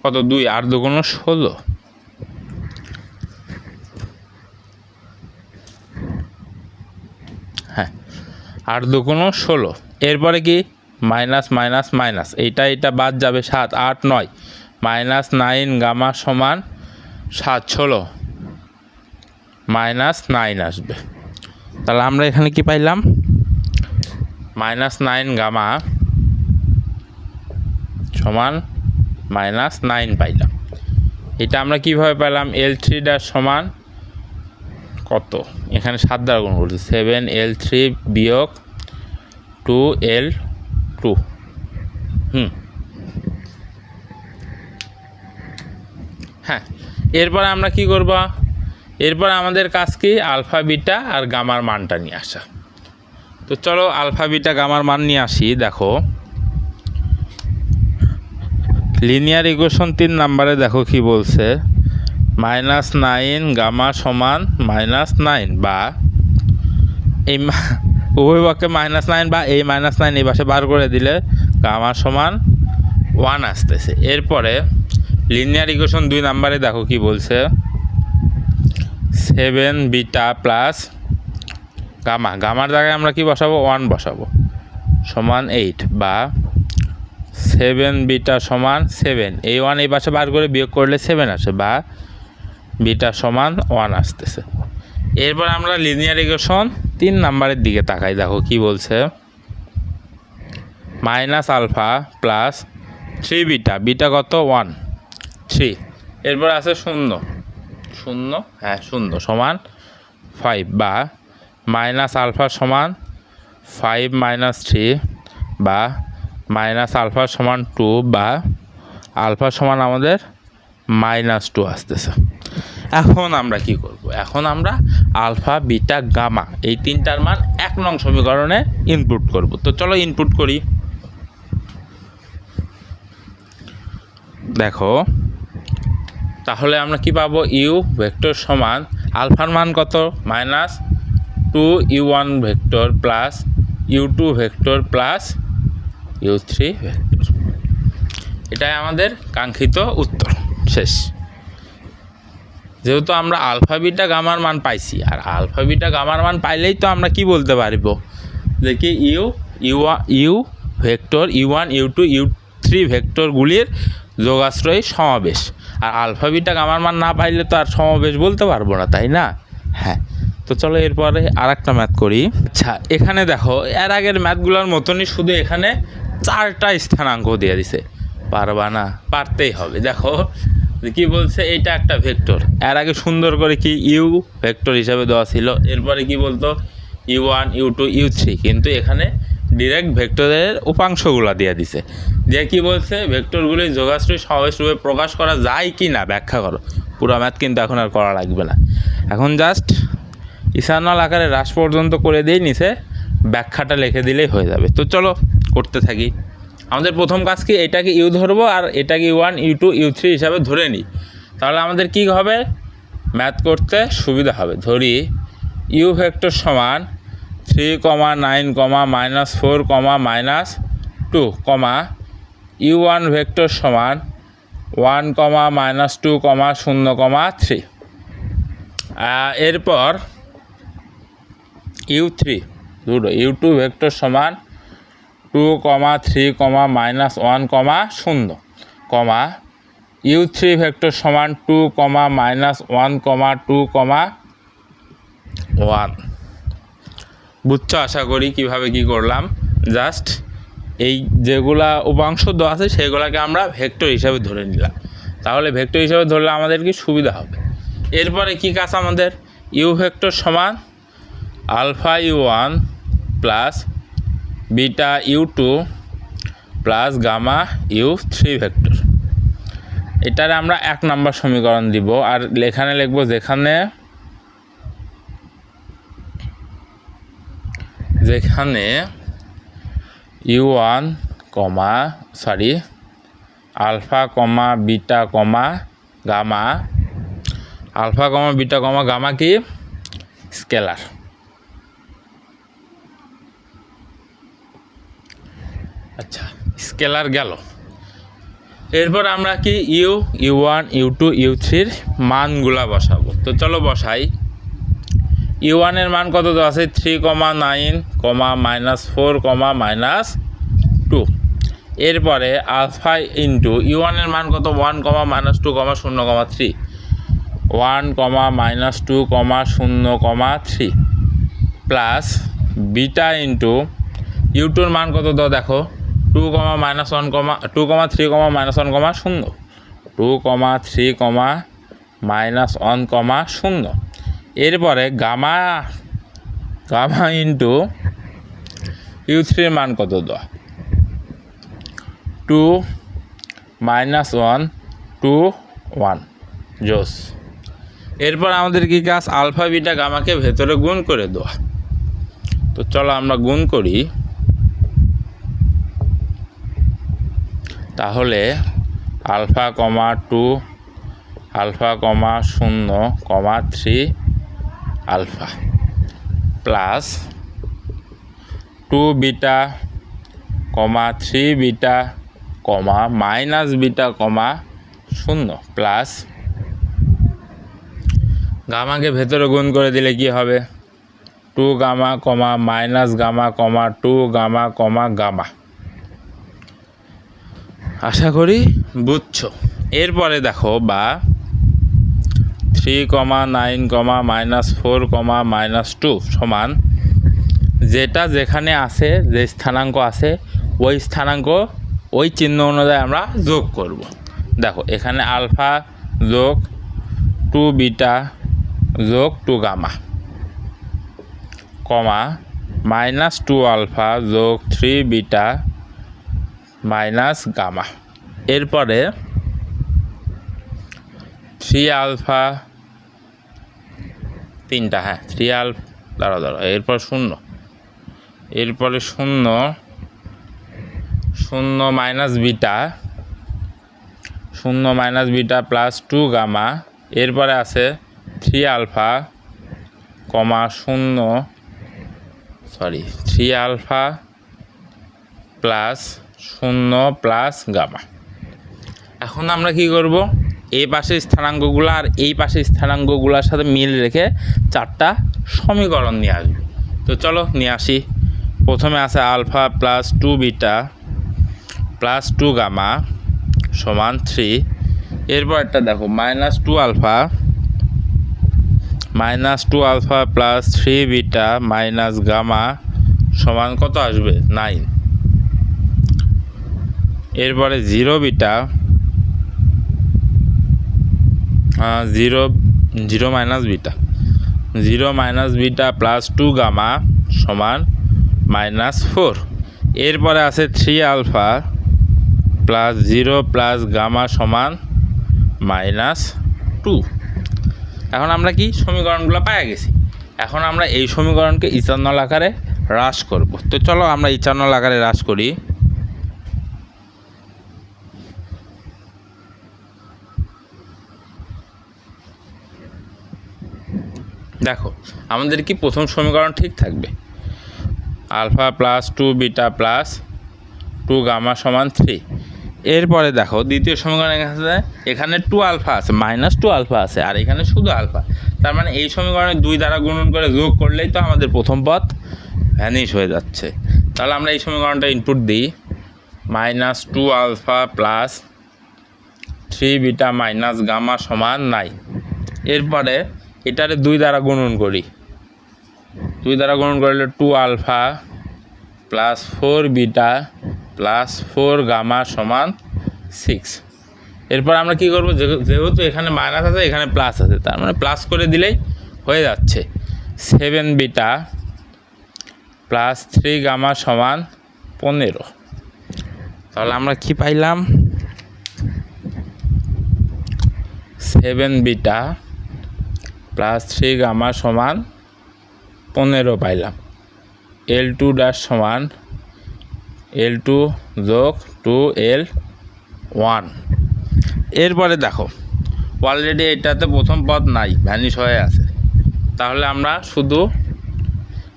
কত 2, 8 দুগুণ 16। হ্যাঁ, 8 দুগুণ 16। এরপরে কি মাইনাস মাইনাস মাইনাস, এইটা বাদ যাবে, 7 8 9 মাইনাস 9 গামা সমান 7 16 মাইনাস 9 আসবে। তাহলে আমরা এখানে কি পাইলাম, -9 গামা সমান -9 পাইলাম। এটা আমরা কিভাবে পেলাম, L3 ড্যাশ সমান কত, এখানে 7 দ্বারা গুণ করছি, 7L3 বিয়োগ 2L2। হ্যাঁ, এরপরে আমরা কি করব, এরপর আমাদের কাজ কি আলফা বিটা আর গামার মানটা নিয়ে আসা। তো চলো আলফা বিটা গামার মান নিয়ে আসি। দেখো লিনিয়ার ইকুয়েশন 3 নম্বরে দেখো কি বলছে, -9 গামা সমান -9 বা এই উভয় পক্ষে -9 বা এই -9 এই পাশে বার করে দিলে গামা সমান 1 আসতেছে। এরপরে লিনিয়ার ইকুয়েশন 2 নম্বরে দেখো কি বলছে, 7 বিটা প্লাস গামার জায়গায় আমরা কি বসাবো, 1 বসাবো, সমান 8 বা 7 বিটা সমান 7, এই 1 এই পাশে বার করে বিয়োগ করলে 7 আসে বা বিটা সমান 1 আসতেছে। এরপর আমরা লিনিয়ার ইকুয়েশন 3 নম্বরের দিকে তাকাই, দেখো কি বলছে, minus alpha plus 3 beta, beta কত 1 3, এরপর আছে 0 সমান 5 বা মাইনাস আলফা সমান 5 মাইনাস 3 বা মাইনাস আলফা সমান 2 বা আলফা সমান আমাদের -2 আসতেছে। এখন আমরা কি করব, এখন আমরা আলফা বিটা গামা এই তিনটার মান 1 নং সমীকরণে ইনপুট করব। তো চলো ইনপুট করি। দেখো তাহলে আমরা কি পাবো, ইউ ভেক্টর সমান আলফার মান কত, -2u1 vector plus u2 vector plus u3 vector. এটাই আমাদের কাঙ্ক্ষিত উত্তর। শেষ। যেহেতু আমরা আলফা বিটা গামার মান পাইছি, আর আলফা বিটা গামার মান পাইলেই তো আমরা কি বলতে পারব, যে কি you vector u1 u2 u3 ভেক্টরগুলির যোগাশ্রয়ী সমাবেশ। আর আলফা বিটা গামার মান না পাইলে তো আর সমাবেশ বলতে পারবো না, তাই না? হ্যাঁ। তো চলো এরপরে আর একটা ম্যাথ করি। আচ্ছা, এখানে দেখো এর আগের ম্যাথগুলোর মতনই, শুধু এখানে 4টা স্থানাঙ্ক দিয়ে দিছে। পারবা না? পারতেই হবে। দেখো কি বলছে, এইটা একটা ভেক্টর, এর আগে সুন্দর করে কি ইউ ভেক্টর হিসাবে দেওয়া ছিল, এরপরে কি বলতো u1 u2 u3, কিন্তু এখানে ডিরেক্ট ভেক্টরের উপাংশগুলো দিয়ে দিছে। দিয়ে কি বলছে, ভেক্টরগুলি যোগাশ্রয়ী সমাবেশ রূপে প্রকাশ করা যায় কি না ব্যাখ্যা করো। পুরো ম্যাথ কিন্তু এখন আর করা লাগবে না, এখন জাস্ট ইসানাল আকারে হ্রাস পর্যন্ত করে দিয়ে নিচে ব্যাখ্যাটা লিখে দিলেই হয়ে যাবে। তো চলো করতে থাকি। আমাদের প্রথম কাজ কি, এটাকে ইউ ধরবো আর এটাকে u1 u2 u3 হিসাবে ধরে নিই, তাহলে আমাদের কি হবে, ম্যাথ করতে সুবিধা হবে। ধরি ইউ ভেক্টর সমান 3, 9, -4, -2, u1 ভেক্টর সমান 1, -2, 0, 3। এরপর u2 ভেক্টর সমান 2, 3, -1, 0, u3 ভেক্টর সমান 2, -1, 2, 1। বুঝছো আশা করি কিভাবে কি করলাম। জাস্ট এই যেগুলা উপাংশ দেওয়া আছে সেগুলোকে আমরা ভেক্টর হিসাবে ধরে নিলাম, তাহলে ভেক্টর হিসাবে ধরলে আমাদের কি সুবিধা হবে। এরপরে কি কাজ আমাদের, ইউ ভেক্টর সমান alpha u1 plus beta u2 plus gamma u3 vector. এটারে আমরা 1 নম্বর সমীকরণ দিব, আর এখানে লিখব যেখানে u1 u2 alpha comma beta comma gamma, alpha comma beta comma gamma কি স্কেলার। আচ্ছা, স্কেলার গেল। এরপর আমরা কি ইউ1 ইউ2 ইউ3-র মানগুলা বসাবো। তো চলো বসাই। ইউ1 এর মান কত তো আছে 3,9, -4, -2। এরপরে আলফা ইন্টু ইউ1 এর মান কত 1, -2, 0,3, 1, -2, 0,3 প্লাস বিটা ইন্টু ইউ2-র মান কত তো দেখো 2, -1, 2,3, -1, 0, 2,3, -1, 0। এরপরে গামা ইন্টু ইউ3-র মান কত তো 2, -1, 2, 1 জোস। এরপর আমাদের কি কাজ আলফা বিটা গামাকে ভেতরে গুণ করে দেওয়া। তো চলো আমরা গুণ করি। তাহলে alpha comma 2 alpha comma 0, 3 alpha plus 2 beta comma 3 beta comma minus beta comma 0 plus গামাকে ভেতরে গুণ করে দিলে কি হবে 2 gamma comma minus gamma comma 2 gamma comma gamma. আশা করি বুঝছো। এরপরে দেখো বা 3, -9, -4, -2 সমান যেটা যেখানে আছে যে স্থানাঙ্ক আছে ওই স্থানাঙ্ক ওই চিহ্ন অনুযায়ী আমরা যোগ করব। দেখো এখানে আলফা যোগ 2 বিটা যোগ 2 গামা কমা -2 আলফা যোগ 3 বিটা মাইনাস গামা। এরপরে 3 আলফা 3টা 3 আলফা দাঁড়া এরপর 0, এরপরে 0 minus beta 0 minus beta plus 2 gamma. এরপরে আছে 3 alpha comma 3 alpha plus 0 plus gamma. এখন আমরা কি করব এই পাশের স্থানাঙ্কগুলো আর এই পাশের স্থানাঙ্কগুলোর সাথে মিল রেখে 4টা সমীকরণ নিয়ে আসব। তো চলো নিয়ে আসি। প্রথমে আছে alpha plus 2 beta plus 2 gamma সমান 3। এরপর একটা দেখো -2 alpha plus 3 beta minus gamma সমান কত আসবে 9। এরপরে 0 beta 0 minus beta plus 2 gamma সমান -4। এরপরে আছে 3 আলফা প্লাস 0 প্লাস গামা সমান -2। এখন আমরা কি সমীকরণগুলো পেয়ে গেছি। এখন আমরা এই সমীকরণকে ইথানল আকারে হ্রাস করব। তো চলো আমরা ইথানল আকারে হ্রাস করি। দেখো আমাদের কি প্রথম সমীকরণ ঠিক থাকবে alpha plus 2 beta plus 2 gamma সমান 3। এরপরে দেখো দ্বিতীয় সমীকরণ এখানে 2 আলফা আছে -2 আলফা আছে আর এখানে শুধু আলফা। তার মানে এই সমীকরণে 2 দ্বারা গুণন করে যোগ করলেই তো আমাদের প্রথম পদ ভ্যানিশ হয়ে যাচ্ছে। তাহলে আমরা এই সমীকরণটা ইনপুট দিই -2 alpha plus 3 beta minus gamma সমান 9। এরপরে এটারে 2 দ্বারা গুণন করি। 2 দ্বারা গুণন করলে 2 alpha plus 4 beta plus 4 gamma সমান 6। এরপর আমরা কি করব যেহেতু এখানে মাইনাস আছে এখানে প্লাস আছে তার মানে প্লাস করে দিলেই হয়ে যাচ্ছে 7 বিটা প্লাস 3 গামা সমান 15। তাহলে আমরা কি পাইলাম 7 বিটা প্লাস 3 গামা সমান 15 পাইলাম। L2 ড্যাশ সমান L2 যোগ 2L 1। এরপরে দেখো অলরেডি এটাতে প্রথম পদ নাই, ভ্যানিশ হয়ে আছে, তাহলে আমরা শুধু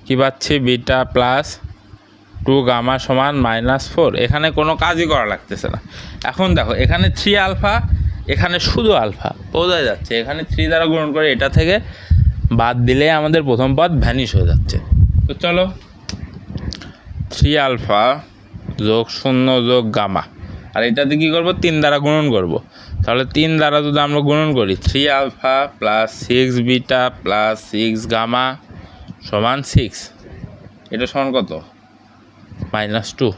কী পাচ্ছি বিটা প্লাস 2 গামা সমান -4। এখানে কোনো কাজই করা লাগতেছে না। এখন দেখো এখানে 3 আলফা, এখানে শুধু আলফা, বোঝা যাচ্ছে এখানে 3 দ্বারা গুণন করে এটা থেকে বাদ দিলে আমাদের প্রথম পদ ভ্যানিশ হয়ে যাচ্ছে। তো চলো 3 আলফা যোগ 0 যোগ গামা, আর এটাতে কী করবো 3 দ্বারা গুণন করব। তাহলে 3 দ্বারা যদি আমরা গুণন করি 3 alpha plus 6 beta plus 6 gamma সমান 6, এটা সমান কত? -2।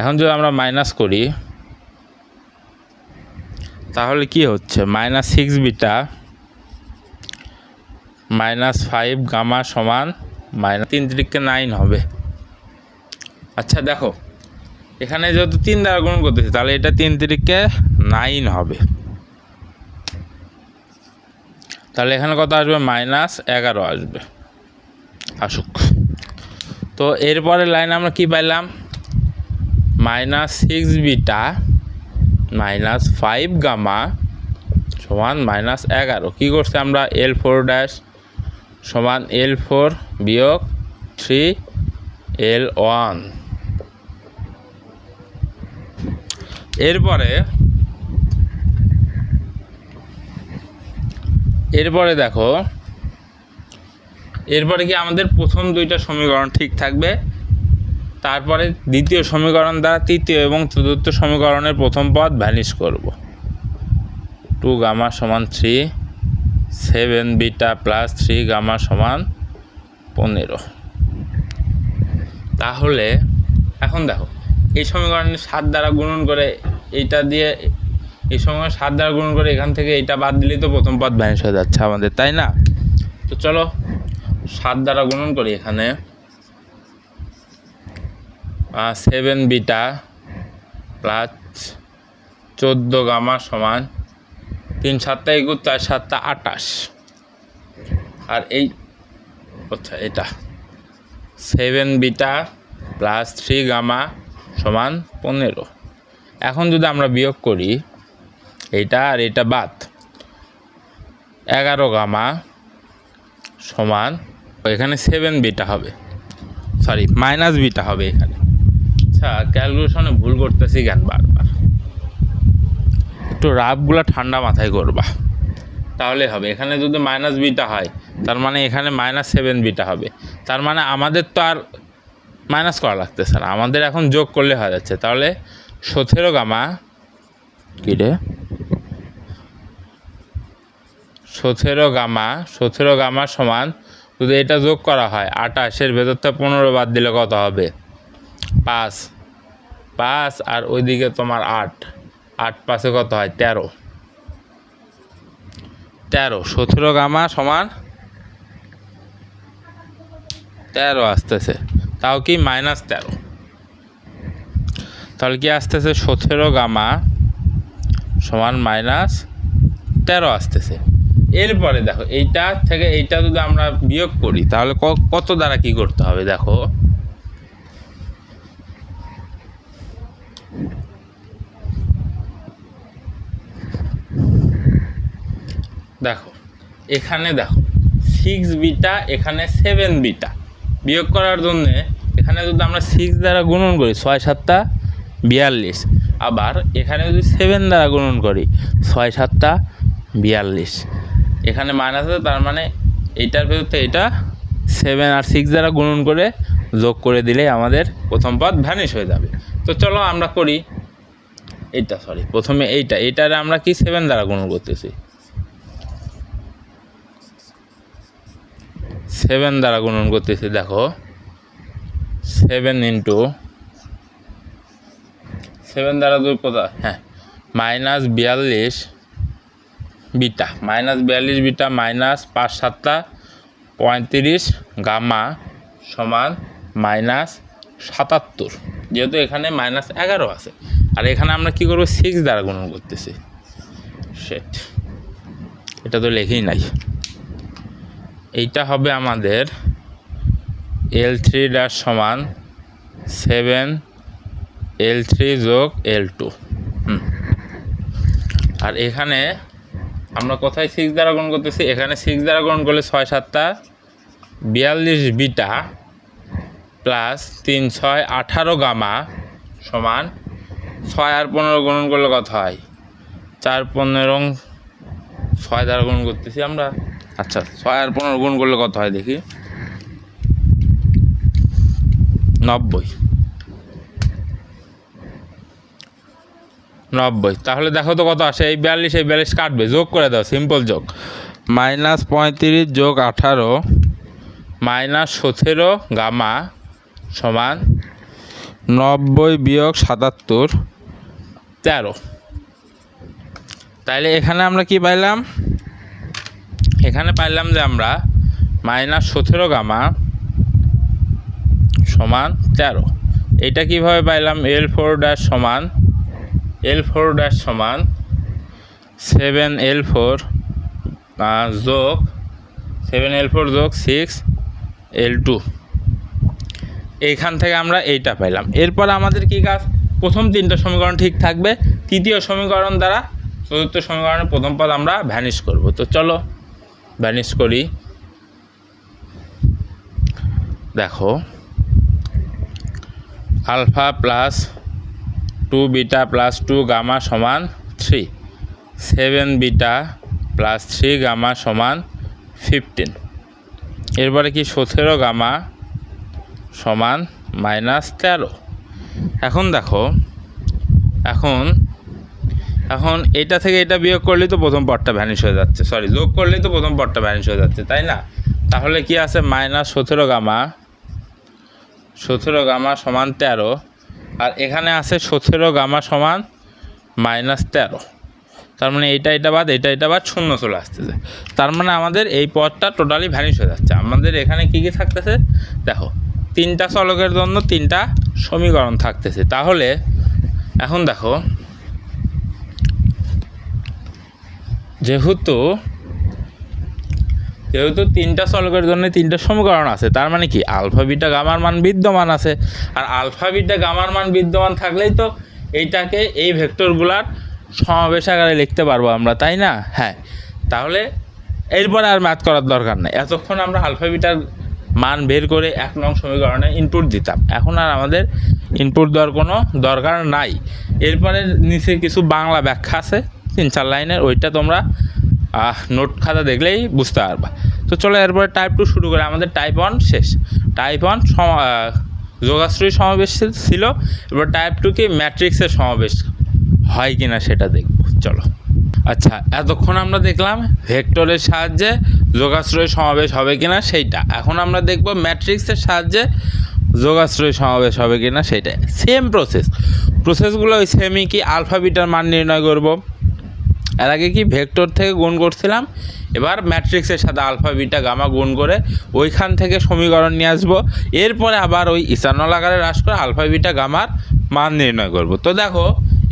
এখন যদি আমরা মাইনাস করি তাহলে কি হচ্ছে -6 বিটা -5 গামা সমান -3 3 9 হবে। আচ্ছা দেখো এখানে যেহেতু 3 দ্বারা গুণ করতেছি তাহলে এটা 3 3 9 হবে। তাহলে এখানে কত আসবে? -11 আসবে, আসুক। তো এরপরের লাইনে আমরা কি পাইলাম? -6 বিটা -5 গামা সমান -11। কী করছে আমরা? L4 ড্যাশ সমান L4 বিয়োগ 3 L1। এরপরে দেখো এরপরে কি আমাদের প্রথম দুইটা সমীকরণ ঠিক থাকবে, তারপরে দ্বিতীয় সমীকরণ দ্বারা তৃতীয় এবং চতুর্থ সমীকরণের প্রথম পদ ভ্যানিশ করব। 2 গামা সমান 3, 7 বিটা প্লাস 3 গামা সমান 15। তাহলে এখন দেখো এই সমীকরণে 7 দ্বারা গুণন করে এইটা দিয়ে, এই সমীকরণ 7 দ্বারা গুণন করে এখান থেকে এইটা বাদ দিলেই তো প্রথম পদ ভ্যানিশ হয়ে যাচ্ছে আমাদের, তাই না? তো চলো 7 দ্বারা গুণন করি। এখানে 7 বিটা প্লাস 14 গামা সমান 3 7 21 4 7 28। আর এই আচ্ছা এটা 7 বিটা প্লাস 3 গামা সমান 15। এখন যদি আমরা বিয়োগ করি এইটা আর এটা বাদ, 11 গামা সমান, এখানে 7 বিটা হবে, সরি মাইনাস বিটা হবে এখানে। আচ্ছা ক্যালকুলেশনে ভুল করতেছি কেন বারবার, একটু রাফগুলো ঠান্ডা মাথায় করবা তাহলে হবে। এখানে যদি মাইনাস বিটা হয় তার মানে এখানে -7 বিটা হবে, তার মানে আমাদের তো আর মাইনাস করা লাগতেছে না, আমাদের এখন যোগ করলে হয়ে যাচ্ছে। তাহলে 17 গামা কী রে 17 গামা সমান, যদি এটা যোগ করা হয় 28, ভেতর থেকে 15 বাদ দিলে কত হবে? 5 আর ওইদিকে তোমার 8 5 কত হয়? 13। 17 গামা সমান 13 আসতেছে, তাও কি -13। তাহলে কি আসতেছে? 17 গামা সমান -13 আসতেছে। এরপরে দেখো এইটা থেকে এইটা যদি আমরা বিয়োগ করি তাহলে কত দ্বারা কি করতে হবে? দেখো এখানে দেখো 6 বিটা, এখানে 7 বিটা, বিয়োগ করার জন্যে এখানে যদি আমরা 6 দ্বারা গুণন করি 6 7 42, আবার এখানে যদি 7 দ্বারা গুণন করি 6 7 42, এখানে মাইনাস আছে, তার মানে এইটার ভেতরে এটা 7 আর 6 দ্বারা গুণন করে যোগ করে দিলেই আমাদের প্রথম পদ ভ্যানিশ হয়ে যাবে। তো চলো আমরা করি এইটা, প্রথমে এইটারে আমরা কি 7 দ্বারা গুণন করতেছি, 7 দ্বারা গুণন করতেছি। দেখো 7 × 7 দ্বারা দুই কোথায়? হ্যাঁ -42 বিটা, -42 বিটা -5 7 35 গামা সমান -77, যেহেতু এখানে -11 আছে, আর এখানে আমরা কি করব? 6 দ্বারা গুণন করতেছি। সেট এটা তো লেখেই নাই। এইটা হবে আমাদের L3 ড্যাশ সমান 7 L3 যোগ L2। আর এখানে আমরা কোথায় 6 দ্বারা গুণ করতেছি, এখানে 6 দ্বারা গুণ করলে 6 7 42 বিটা প্লাস 3 6 18 গামা সমান 6 আর 15 গুণন করলে কত হয়, 4 15 6 দ্বারা গুণ করতেছি আমরা। আচ্ছা 6 আর 15 গুণ করলে কত হয় দেখি, 90। তাহলে দেখো তো কত আসে, এই 42 কাটবে, যোগ করে দাও, সিম্পল যোগ, -35 যোগ 18 -17 গামা সমান 90 বিয়োগ 77 13। তাইলে এখানে আমরা কি পাইলাম, এখানে পাইলাম যে আমরা -17 গামা সমান 13। এটা কিভাবে পাইলাম, L4' সমান 7L4 যোগ 6L2। এইখান থেকে আমরা এইটা পাইলাম। এরপর আমাদের কি কাজ, প্রথম 3টা সমীকরণ ঠিক থাকবে, তৃতীয় সমীকরণ দ্বারা চতুর্থ সমীকরণের প্রথম পদ আমরা ভ্যানিশ করব। তো চলো ভ্যানিশ করি। দেখো alpha plus 2 beta plus 2 gamma সমান 3, 7 বিটা প্লাস 3 গামা সমান 15। এরপরে কি 17 গামা সমান -13। এখন দেখো, এখন এটা থেকে এটা বিয়োগ করলেই তো প্রথম পদটা ভ্যানিশ হয়ে যাচ্ছে, সরি যোগ করলেই তো প্রথম পদটা ভ্যানিশ হয়ে যাচ্ছে, তাই না? তাহলে কি আছে, -17 গামা সমান 13, আর এখানে আছে 17 গামা সমান -13। তার মানে এটা বাদ এটা বাদ শূন্য চলে আসতেছে, তার মানে আমাদের এই পদটা টোটালি ভ্যানিশ হয়ে যাচ্ছে। আমাদের এখানে কি কি থাকতেছে দেখো, 3টা চলকের জন্য 3টা সমীকরণ থাকতেছে। তাহলে এখন দেখো, যেহেতু 3টা চলকের জন্য 3টা সমীকরণ আছে, তার মানে কি আলফা বিটা গামার মান বিদ্যমান আছে। আর আলফা বিটা গামার মান বিদ্যমান থাকলেই তো এইটাকে এই ভেক্টরগুলার সমাবেশ আকারে লিখতে পারবো আমরা, তাই না? হ্যাঁ, তাহলে এরপরে আর ম্যাথ করার দরকার নেই। এতক্ষণ আমরা আলফা বিটার মান বের করে 1 নং সমীকরণে ইনপুট দিতাম, এখন আর আমাদের ইনপুট দেওয়ার কোনো দরকার নাই। এরপরে নিচে কিছু বাংলা ব্যাখ্যা আছে 3-4 লাইনের, ওইটা তোমরা নোট খাতা দেখলেই বুঝতে পারবা। তো চলো এরপরে টাইপ 2 শুরু করে, আমাদের টাইপ 1 শেষ। টাইপ 1 যোগাশ্রয়ী সমাবেশ ছিল, এবার টাইপ 2 কি ম্যাট্রিক্সের সমাবেশ হয় কিনা সেটা দেখব। চলো, আচ্ছা এতক্ষণ আমরা দেখলাম ভেক্টরের সাহায্যে যোগাশ্রয়ী সমাবেশ হবে কিনা সেইটা, এখন আমরা দেখব ম্যাট্রিক্সের সাহায্যে যোগাশ্রয়ী সমাবেশ হবে কিনা সেইটা। সেম প্রসেসগুলো ওই সেমই, কি আলফা বিটার মান নির্ণয় করব। এর আগে কি ভেক্টর থেকে গুণ করছিলাম, এবার ম্যাট্রিক্সের সাথে আলফা বিটা গামা গুণ করে ওইখান থেকে সমীকরণ নিয়ে আসবো। এরপরে আবার ওই ইথানল আকারে হ্রাস করে আলফা বিটা গামার মান নির্ণয় করব। তো দেখো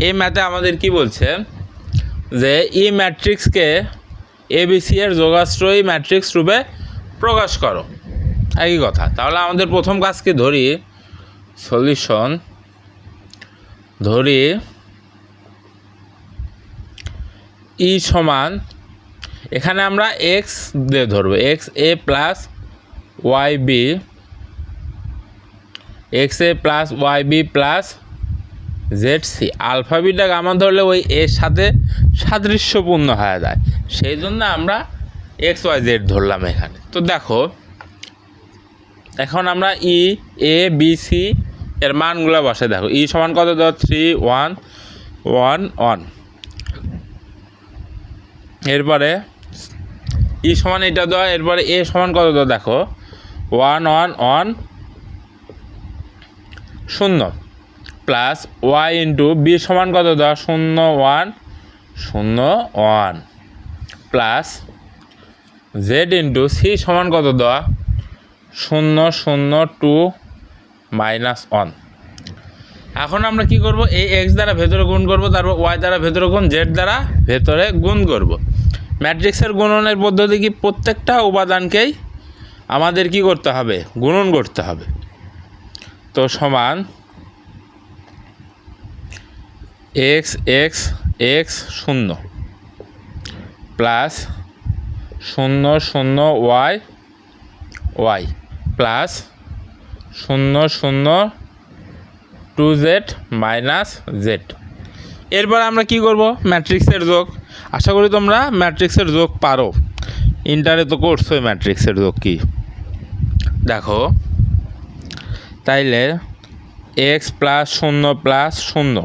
এই ম্যাথে আমাদের কি বলছে যে ই ম্যাট্রিক্সকে এবিসি এর যোগাশ্রয়ী ম্যাট্রিক্স রূপে প্রকাশ করো, একই কথা। তাহলে আমাদের প্রথম কাজকে ধরি সলিউশন, ধরি ই সমান, এখানে আমরা এক্স দিয়ে ধরবো, x a plus y b, x a plus y b plus z c. Alpha beta gamma ধরলে ওই এর সাথে সাদৃশ্যপূর্ণ হয়ে যায়, সেই জন্য আমরা এক্স ওয়াই জেড ধরলাম এখানে। তো দেখো এখন আমরা ই এ বি সি এর মানগুলো বসে, দেখো ই সমান কত দেওয়া, 3 1 1 1। এরপরে ই সমান এটা দেওয়া, এরপরে এ সমান কত দেওয়া, দেখো 1 1 1 0 প্লাস ওয়াই ইন্টু বি সমান কত দেওয়া, 0 1 0 1 প্লাস জেড ইন্টু সি সমান কত দেওয়া, 0 0 2 -1। এখন আমরা কি করব, এই এক্স দ্বারা ভেতরে গুণ করব, তারপর ওয়াই দ্বারা ভেতরে গুণ, জেড দ্বারা ভেতরে গুণ করব। ম্যাট্রিক্সের গুণনের পদ্ধতি কি, প্রত্যেকটা উপাদানকেই আমাদের কি করতে হবে, গুণন করতে হবে। তো সমান x x x 0 plus 0 0 y y plus 0 0 2z minus z. এরপর আমরা কি করব? ম্যাট্রিক্সের যোগ। আশা করি তোমরা ম্যাট্রিক্সের যোগ পারো, ইন্টারে তো করছোই ম্যাট্রিক্সের যোগ কি। দেখো তাইলে এক্স প্লাস 0 প্লাস 0,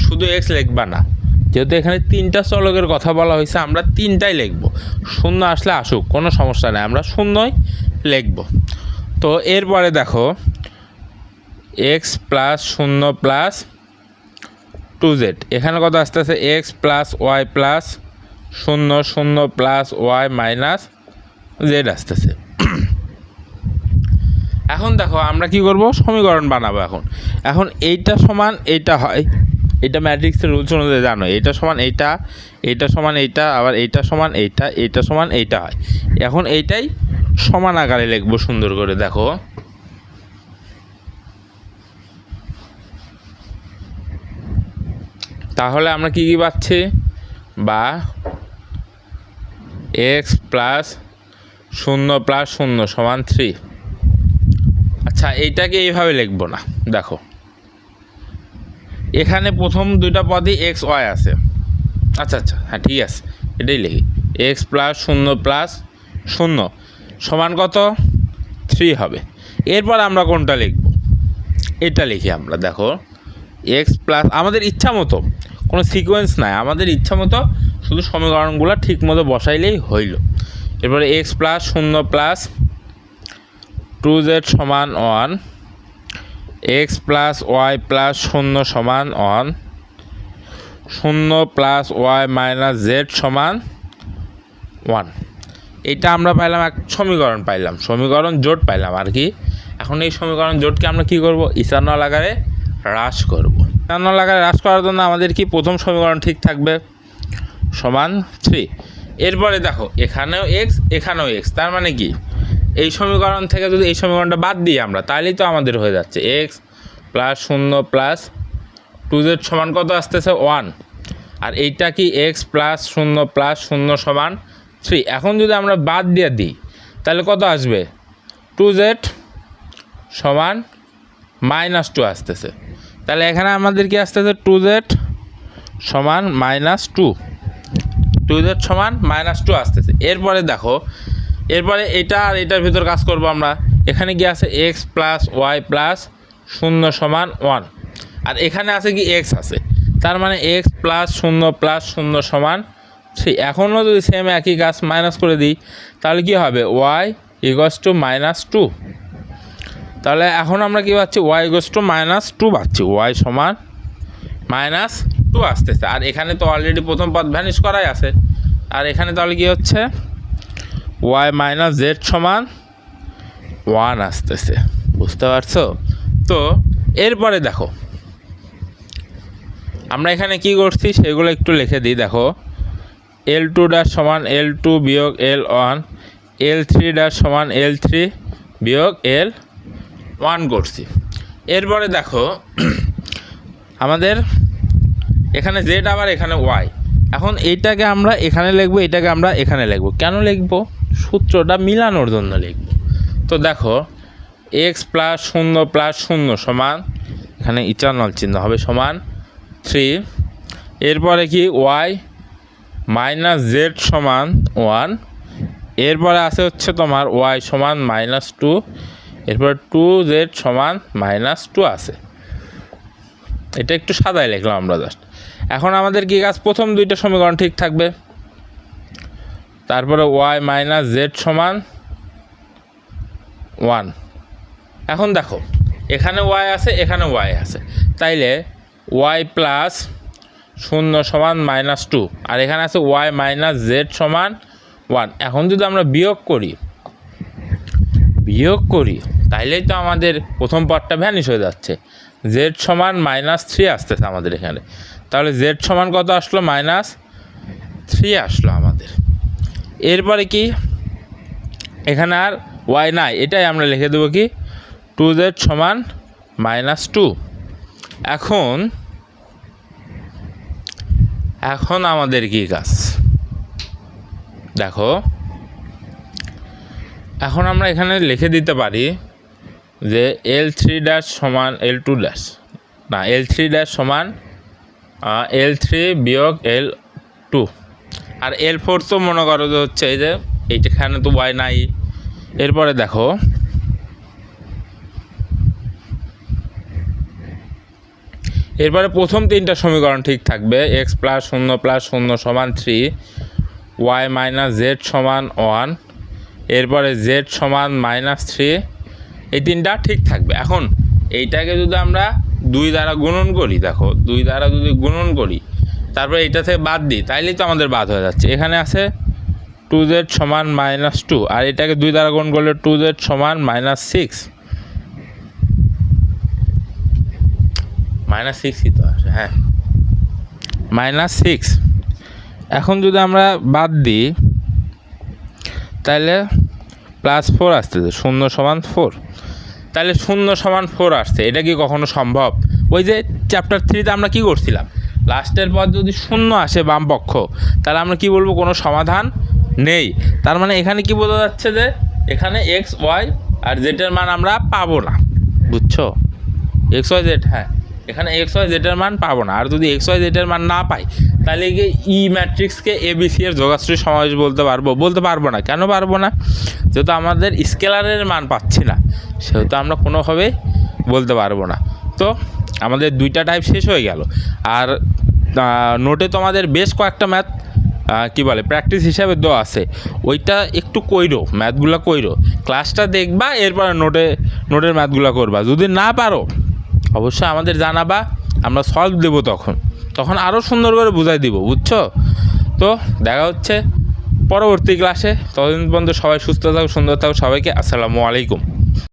শুধু এক্স লিখবা না, যেহেতু এখানে 3টা চলকের কথা বলা হয়েছে আমরা 3টাই লিখব। 0 আসলে আসুক, কোনো সমস্যা নেই, আমরা 0ই লিখব। তো এরপরে দেখো এক্স প্লাস 0 প্লাস 2z, এখানে কত আসতেছে x plus y plus 0 0 plus y minus z আসতেছে। এখন দেখো আমরা কি করব? সমীকরণ বানাবো। এখন এইটা সমান এইটা হয়, এটা ম্যাট্রিক্সের রুলস অনুযায়ী জানো, এইটা সমান এইটা, এইটা সমান এইটা, আবার এইটা সমান এইটা, এইটা সমান এইটা হয়। এখন এইটাই সমান আকারে লিখবো সুন্দর করে। দেখো তাহলে আমরা কি পাচ্ছি? বা এক্স প্লাস 0 প্লাস 0 সমান 3। আচ্ছা এইটাকে এইভাবে লিখবো না, দেখো এখানে প্রথম দুইটা পদই এক্স ওয়াই আছে। আচ্ছা হ্যাঁ ঠিক আছে, এটাই লিখি। এক্স প্লাস 0 প্লাস 0 সমান কত? 3 হবে। এরপর আমরা কোনটা লিখব? এটা লিখি আমরা। দেখো এক্স প্লাস, আমাদের ইচ্ছা মতো, কোনো সিকোয়েন্স নাই, আমাদের ইচ্ছা মতো শুধু সমীকরণগুলো ঠিক মতো বসাইলেই হইল। এরপরে এক্স প্লাস 0 প্লাস 2z সমান 1, এক্স প্লাস ওয়াই প্লাস 0 সমান 1, 0 প্লাস ওয়াই মাইনাস জেড সমান 1। এটা আমরা পাইলাম, এক সমীকরণ পাইলাম, সমীকরণ জোট পাইলাম আর কি। এখন এই সমীকরণ জোটকে আমরা কি করব? ইথানল আকারে হ্রাস করব। ইথানল আকারে হ্রাস করার জন্য আমাদের কি প্রথম সমীকরণ ঠিক থাকবে, সমান 3। এরপরে দেখো এখানেও এক্স এখানেও এক্স, তার মানে কি এই সমীকরণ থেকে যদি এই সমীকরণটা বাদ দিই আমরা, তাহলেই তো আমাদের হয়ে যাচ্ছে এক্স প্লাস 0 প্লাস 2z সমান কত আসতেছে 1, আর এইটা কি এক্স প্লাস 0 প্লাস 0 সমান 3। এখন যদি আমরা বাদ দিয়ে দিই তাহলে কত আসবে? 2z সমান -2 আসতেছে। তাহলে এখানে আমাদের কি আসতেছে? 2z সমান -2, 2z সমান -2 আসতেছে। এরপরে দেখো, এরপরে এটা আর এটার ভিতর কাজ করব আমরা। এখানে কি আছে? এক্স প্লাস ওয়াই প্লাস 0 সমান 1, আর এখানে আছে কি এক্স আছে, তার মানে এক্স প্লাস 0 প্লাস 0 সমান 3। এখনও যদি সেম একই কাজ মাইনাস করে দিই তাহলে কি হবে? Y equals to -2। তাহলে এখন আমরা কি পাচ্ছি? ওয়াই ইকুয়ালস টু -2 পাচ্ছি, ওয়াই সমান -2 আসতেছে। আর এখানে তো অলরেডি প্রথম পদ ভ্যানিশ করাই আছে, আর এখানে তাহলে কি হচ্ছে? ওয়াই মাইনাস জেড সমান 1 আসতেছে। বুঝতে পারছো? তো এরপরে দেখো আমরা এখানে কি করছি সেগুলো একটু লিখে দিই। দেখো L2 ড্যাশ সমান L2 বিয়োগ L1, L3 ড্যাশ সমান L3 বিয়োগ L1 করছি। এরপরে দেখো আমাদের এখানে জেড, আবার এখানে ওয়াই। এখন এইটাকে আমরা এখানে লিখবো, এটাকে আমরা এখানে লিখবো। কেন লিখবো? সূত্রটা মিলানোর জন্য লিখবো। তো দেখো এক্স প্লাস 0 প্লাস 0 সমান, এখানে ইটারনাল চিহ্ন হবে, সমান 3। এরপরে কি? ওয়াই মাইনাস জেড সমান 1। এরপরে আছে হচ্ছে তোমার ওয়াই সমান -2, এরপর 2z সমান -2 আছে। এটা একটু সাদায় লিখলাম আমরা জাস্ট। এখন আমাদের কি কাজ? প্রথম দুইটা সমীকরণ ঠিক থাকবে, তারপরে ওয়াই মাইনাস জেড সমান 1। এখন দেখো এখানে ওয়াই আছে, এখানে ওয়াই আছে, তাইলে ওয়াই প্লাস 0 সমান -2, আর এখানে আছে ওয়াই মাইনাস জেড সমান 1। এখন যদি আমরা বিয়োগ করি তাইলেই তো আমাদের প্রথম পদটা ভ্যানিশ হয়ে যাচ্ছে। জেড সমান -3 আসতেছে আমাদের এখানে, তাহলে জেড সমান কত আসলো? -3 আসলো আমাদের। এরপরে কি? এখানে আর ওয়াই নাই, এটাই আমরা লিখে দেবো কি? 2z সমান -2। এখন আমাদের কি কাজ? দেখো এখন আমরা এখানে লিখে দিতে পারি যে L3 ড্যাশ সমান L2 ড্যাশ, না L3 ড্যাশ সমান L3 বিয়োগ L2, আর L4 তো মনে করো যে হচ্ছে এই যে এইখানে তো y নাই। এরপরে দেখো এরপরে প্রথম তিনটা সমীকরণ ঠিক থাকবে, x প্লাস 0 প্লাস 0 সমান 3, y মাইনাস জেড সমান 1, এরপরে z সমান -3, এই তিনটা ঠিক থাকবে। এখন এইটাকে যদি আমরা 2 দ্বারা গুণন করি, দেখো 2 দ্বারা যদি গুণন করি তারপরে এইটা থেকে বাদ দিই, তাইলেই তো আমাদের বাদ হয়ে যাচ্ছে। এখানে আছে 2z সমান -2, আর এটাকে 2 দ্বারা গুণ করলে 2z সমান -6, -6ই তো আসে, হ্যাঁ -6। এখন যদি আমরা বাদ দিই তাহলে +4 আসতেছে, 0 সমান 4, তাহলে 0 সমান 4 আসছে। এটা কি কখনো সম্ভব? ওই যে চ্যাপ্টার 3তে আমরা কি করছিলাম, লাস্টের পর যদি 0 আসে বাম পক্ষ, তাহলে আমরা কি বলবো, কোনো সমাধান নেই। তার মানে এখানে কি বোঝা যাচ্ছে যে এখানে এক্স ওয়াই আর জেডের মান আমরা পাবো না, বুঝছো? এক্স ওয়াই জেড, হ্যাঁ এখানে এক্স ওয়াই জেডের মান পাবো না। আর যদি এক্স ওয়াই জেডের মান না পাই তাহলে কি ই ম্যাট্রিক্সকে এবিসি এর যোগাশ্রী সমাবেশ বলতে পারবো না। কেন পারবো না? যেহেতু আমাদের স্কেলারের মান পাচ্ছি না, সেহেতু আমরা কোনোভাবেই বলতে পারবো না। তো আমাদের 2টা টাইপ শেষ হয়ে গেল। আর নোটে তো আমাদের বেশ কয়েকটা ম্যাথ কী বলে প্র্যাকটিস হিসাবে দেওয়া আছে, ওইটা একটু কইরো, ম্যাথগুলো কইরো, ক্লাসটা দেখবা, এরপরে নোটের ম্যাথগুলো করবা। যদি না পারো অবশ্যই আমাদের জানাবা, আমরা সলভ দেবো, তখন আরও সুন্দর করে বুঝাই দিব, বুঝছো? তো দেখা হচ্ছে পরবর্তী ক্লাসে। ততদিন পর্যন্ত সবাই সুস্থ থাকো, সুন্দর থাকো। সবাইকে আসসালামু আলাইকুম।